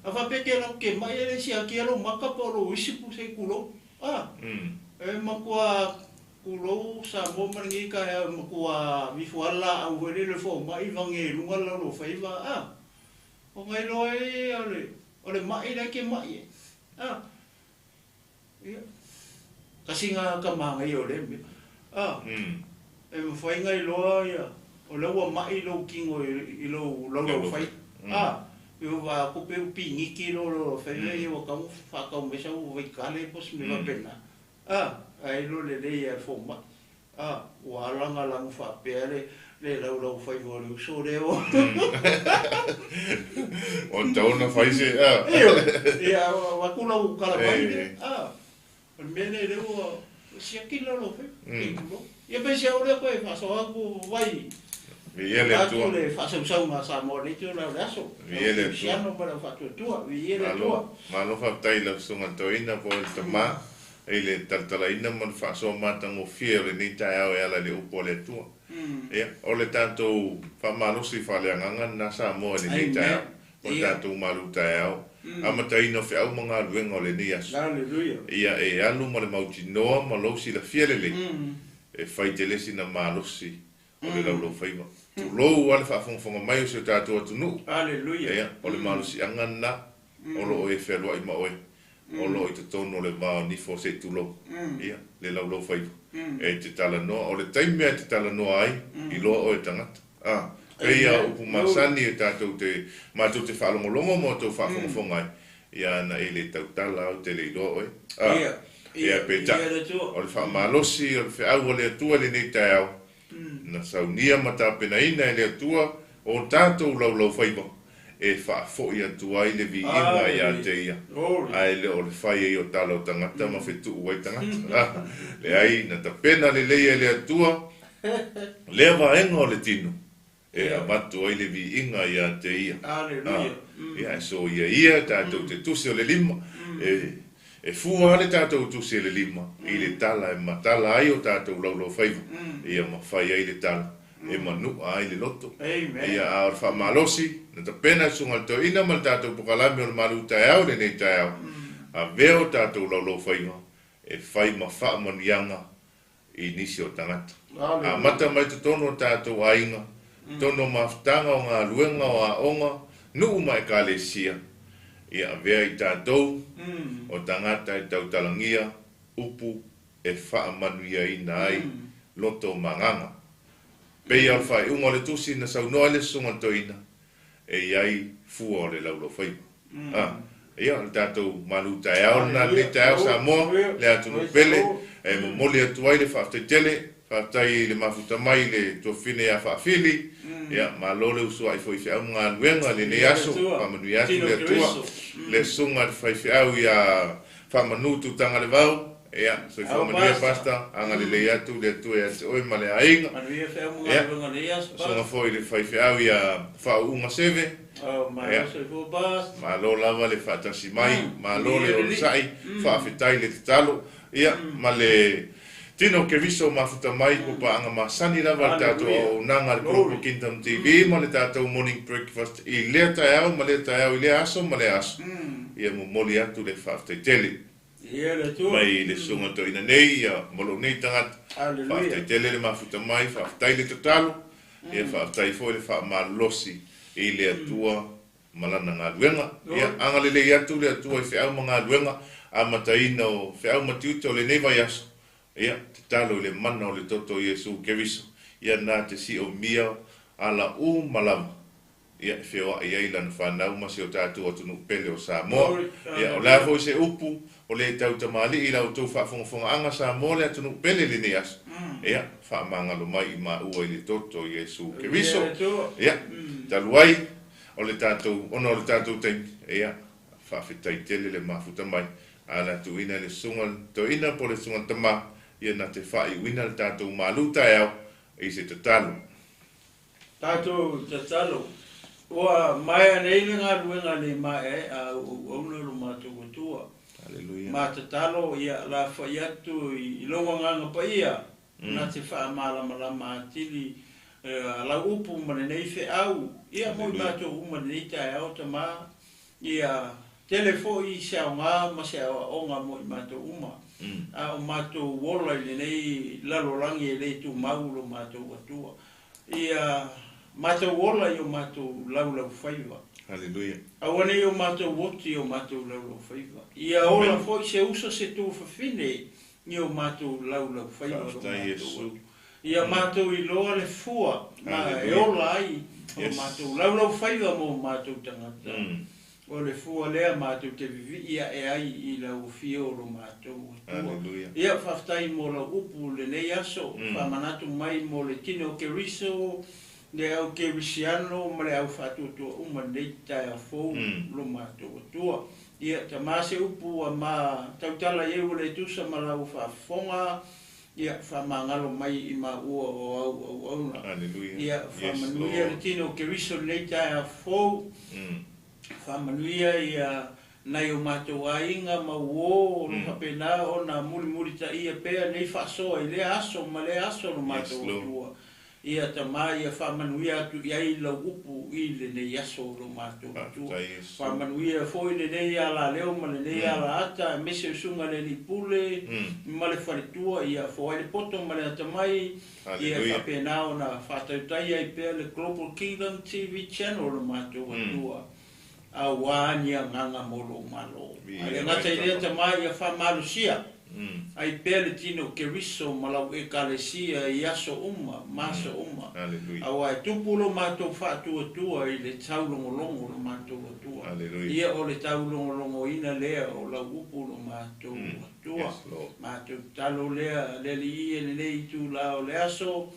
a va peke lo ke mai e siaki lo maka po lo isipu se kulo. E makua kulo sa mo mangi ka makua vifuala au vele le foma I vange lunga lo fai va. O ngai loe ole mai la ke mai kasi nga ka mga I ole e fai ngai loa ia o lewa mai lo kingo I lo fai eu va kupe pingi ki lo fai le o ka fa ka me sa o vai kale pos me va pena ai lo le ia foma wa langa lang fa pele le lo fai vo le so le o tau fai se ia wa kula u kala mai mene le o si aquilo lo fai ia pe se o le ko fa so aku vai Viele tu. Le fa so ma sa mo le tu la aso. Viele tu. Ya no para fa tu viele tu. Ma lo fa tai la sunga toina po el tama ele tartala ina man fa so mata ngo fiere ni TAEAO ala le upo le tu. Ya, ole tanto fa malo si fa le nganga na sa mo ni TAEAO. O tanto malu TAEAO. Ama taina fe au manga luenga le ni as. Hallelujah. Ia e alu mo le mauti no ma lo si la fiere le. E fai te le sina malo si. Ole la lo fai ma. Tu lo wale fa fonga mai o se tato atu nu. Hallelujah. Ia, ole malo si angana. Olo e fe lo ai ma oe. Olo i te tono le mao ni fo se tu lo. Ia, le lau lo fai. E te tala noa, ole taimea te tala noa ai. I loa oe tangata. Ia upu masani e tatou te mātou te whaalongolongo mo tau whaafonga ai. Ia na e le tau tala au te le loa oe. Ia peta. Ole whaamalosi, ole whiau ole atua le nei TAEAO. Na saunia mata pena ina e le atua o tātou lau whaiba. E whaafoi atua i le vi inga i a te ia. Ai le ole whai e o tala o tangata ma whetu uai tangata. Le ai na ta pena le leia le atua. Le vaenga o le tino. E amatu ai le vi inga i a te ia. Ia so ia tātou te tusi o le lima. E fua le tātou tusi le lima. I le tala e matala ai o tātou lau whaiva. Ia ma whai ai le tala. E manu ai le loto. Ia a orfa malosi. Na ta pena sunga to ina mal tātou pukalami o le malu TAEAO le nei TAEAO. A veo tātou lau whaiva. E whai ma wha manianga i nisi o tangata. A mata mai te tono tātou ainga. Tono maftanga o ngā luenga o a onga. Nuu mai ka le sia. Ia vea I tātou. O tangata I tau talangia. Upu e wha manuia ina ai. Loto manganga. Pei al whai unga le tusi na sau noa le sunga toina. E iai fua o le laulo whaipa. Ia le tātou malu TAEAO na le TAEAO sa moa. Le atunu pele. E momoli atu ai le whaaftetele. Whaatai le mafuta mai le tuafine a whaafili. Ia malo le usua I foi whiau ngā nuenga le ne aso. Whamanui atu le atua. Le sunga le whai whiau I a whamanutu tanga le vau. Ia, so I whamanui a pasta. Anga le atu le atua e ate oi ma le ainga. Sunga foi le whai whiau I a whaunga seve. Malo lava le whaatasi mai. Malo le orisai. Whaafetai le te talo. Ia, ma le tino ke viso mafuta mai ko pa anga masani lava tātou o nanga le Global Kingdom TV ma le tātou morning breakfast I le TAEAO ma le TAEAO I le aso ma le aso. ia mo moli atu le whaaftaitele. Ia le tua. Mai le sunga to ina nei, ia molo nei tangata. Hallelujah. Whaaftaitele le mafuta mai, whaaftai le tatalo. Ia whaaftai fo le whaamalosi i le atua malana ngā luenga. Ia anga le atu le atua i whiau ma ngā luenga. A mataina o whiau matiuta o le nei vai aso. Ia, te talo le mana o le toto Iesu keviso. Ia nā te si o mia ala malama. Ia whiua i eilana whanau masi o tātua tunu pele o Samoa. Ia o lafo i se upu o le tau tamali i lau tau whaafongafonga anga Samoa le tunu pele le nei aso. Ia, whaamangalo mai i maa ua i le toto Iesu keviso. Ia, taluai o le tātou, ona o le tātou teimi. Ia, whaafetai tele le mafuta mai. Ala tu ina le sunga, to ina po le sunga tama. Ia na te whai wina le tātou MALØ TAEAO i se te talo. Tātou te talo. Ua mai anei le ngā ruenga le mai a uauna lo mātou atua. Hallelujah. Mā te talo ia la whai atu i longa nganga pa ia. Nā te wha malama atili la upu mane nei whi au. Ia moi mātou umane nei TAEAO tamā. Ia telefo i siao ngā ma siao onga moi mātou uma. A o mātou wola i nei lalorangi e le tu mauro mātou atua. Ia mātou wola i o mātou laulau whaiva. Hallelujah. Awane i o mātou woti o mātou laulau whaiva. Ia ola foi se usa se tu whawhine i o mātou laulau whaiva. Ia mātou i loa le fua. Ma e ola ai o mātou laulau whaiva mo mātou tangata. O le fua lea mātou te vivi ia e ai i lau fio lo mātou atua. Ia whaftai mo la upu le nei aso. Whamanatu mai mo le tino ke riso. Le au ke risiano ma le au Faataoto uma nei TAEAO lo mātou atua. Ia tamase upu a mā tautala ieu le tusa ma lau whaafonga. Ia whamangalo mai i mā ua o auna. Ia whamanuia le tino ke riso nei TAEAO. Whamanuia ia nei o mātou ainga ma uo lo hapena o na muri ta ia pea nei whasoa i le aso ma le aso lo mātou atua. Ia tamā ia whamanuia atu iai lau upu i le nei aso lo mātou atua. Whamanuia foi le nei ala leo ma le nei ala ata mese usunga le ni pule ma le wharitua ia foi le poto ma le atamai ia hapena o na whatautai ai pea le Global Kingdom TV channel lo mātou atua. A wānia nganga molo malo. Ai ngata i rea tamai ia whamalusia. Ai pele tino ke riso malau e kalesia i aso uma, maso uma. Awa e tupulo mātou whaatua i le taulongolongo lo mātou atua. Ia o le taulongolongo ina lea o la upulo mātou atua. Mātou talo lea leli i e nei tu lao le aso.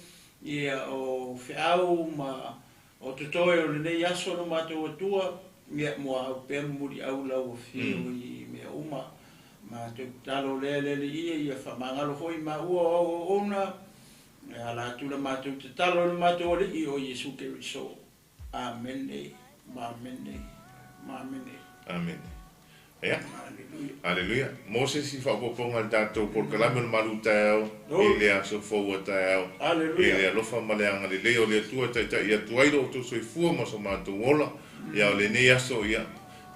Ia o whiau ma o tutoe o le nei aso lo mātou atua. Ia mua au pēr muri au lau o whio i mea uma. Ma te talo le ia whamangalo hoi ma ua o ona. A la tula mātou te talo le mātou le i o Iesu Keriso. Amene, mamene, mamene. Amen. Ia. Hallelujah. Moses i whapoponga tātou por kalame no MALØ TAEAO. I lea so fōua TAEAO. I lea lofa maleanga le leo le tua tai ia tuairo o toso i fua ma so mātou ola. Ia o le nei aso ia.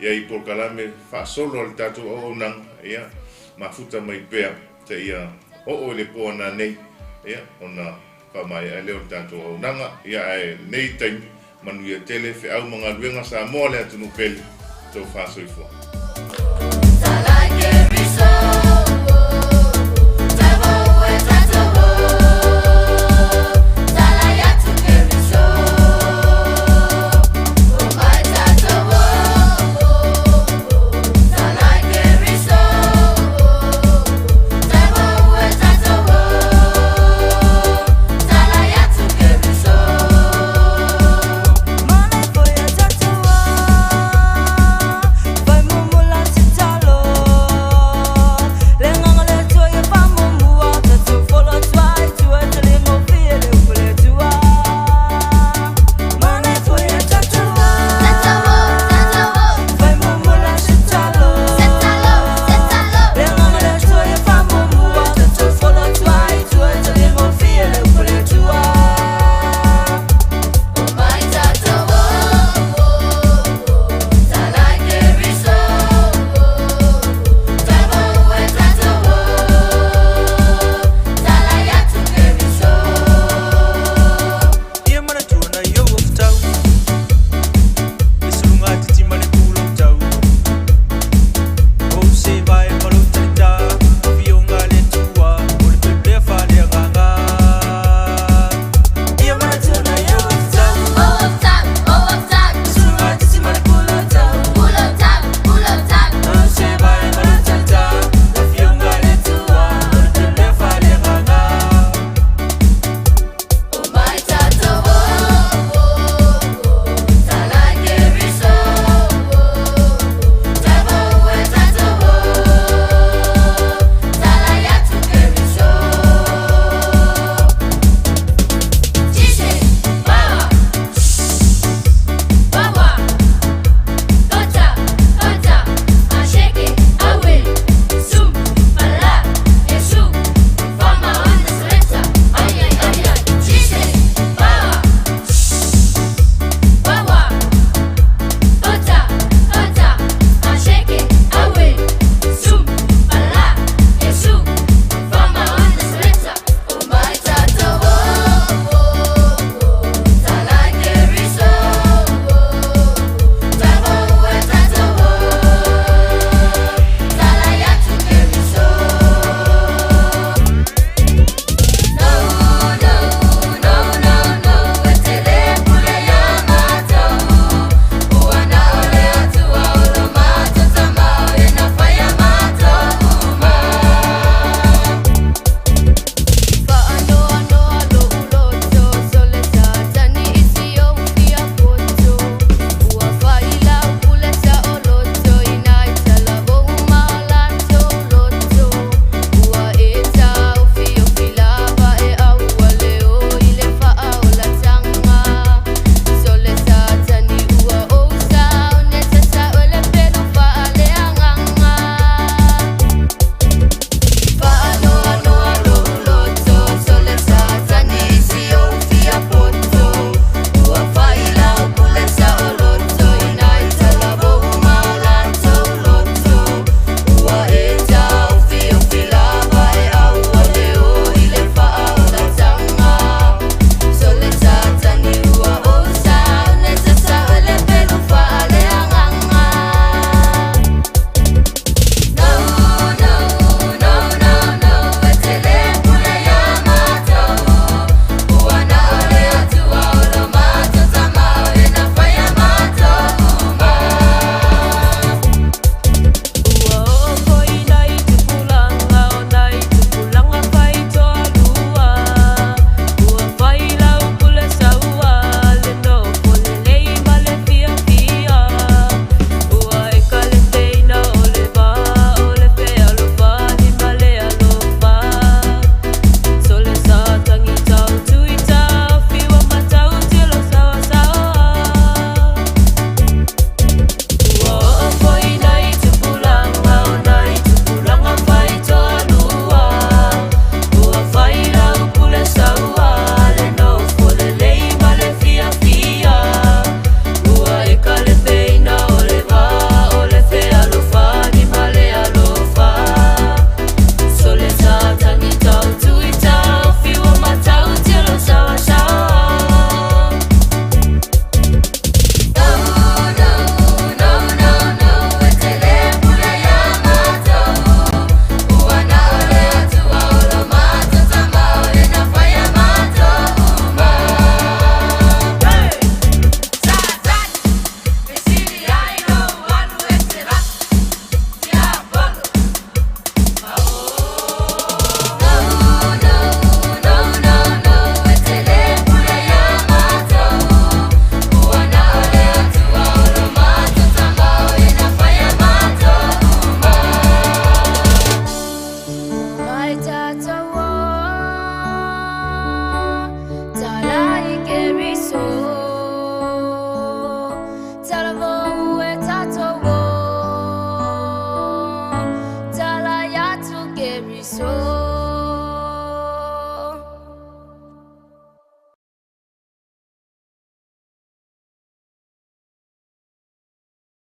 Ia i por kalame whaasolo al tātou o nang. Ia. Mafuta mai pea. Te ia o le poa na nei. Ia. Ona whamai a leo tātou o nanga. Ia e nei taimi. Manuia tele fe au mga luenga sa moa le atunu pele. Tau whaasoi fua.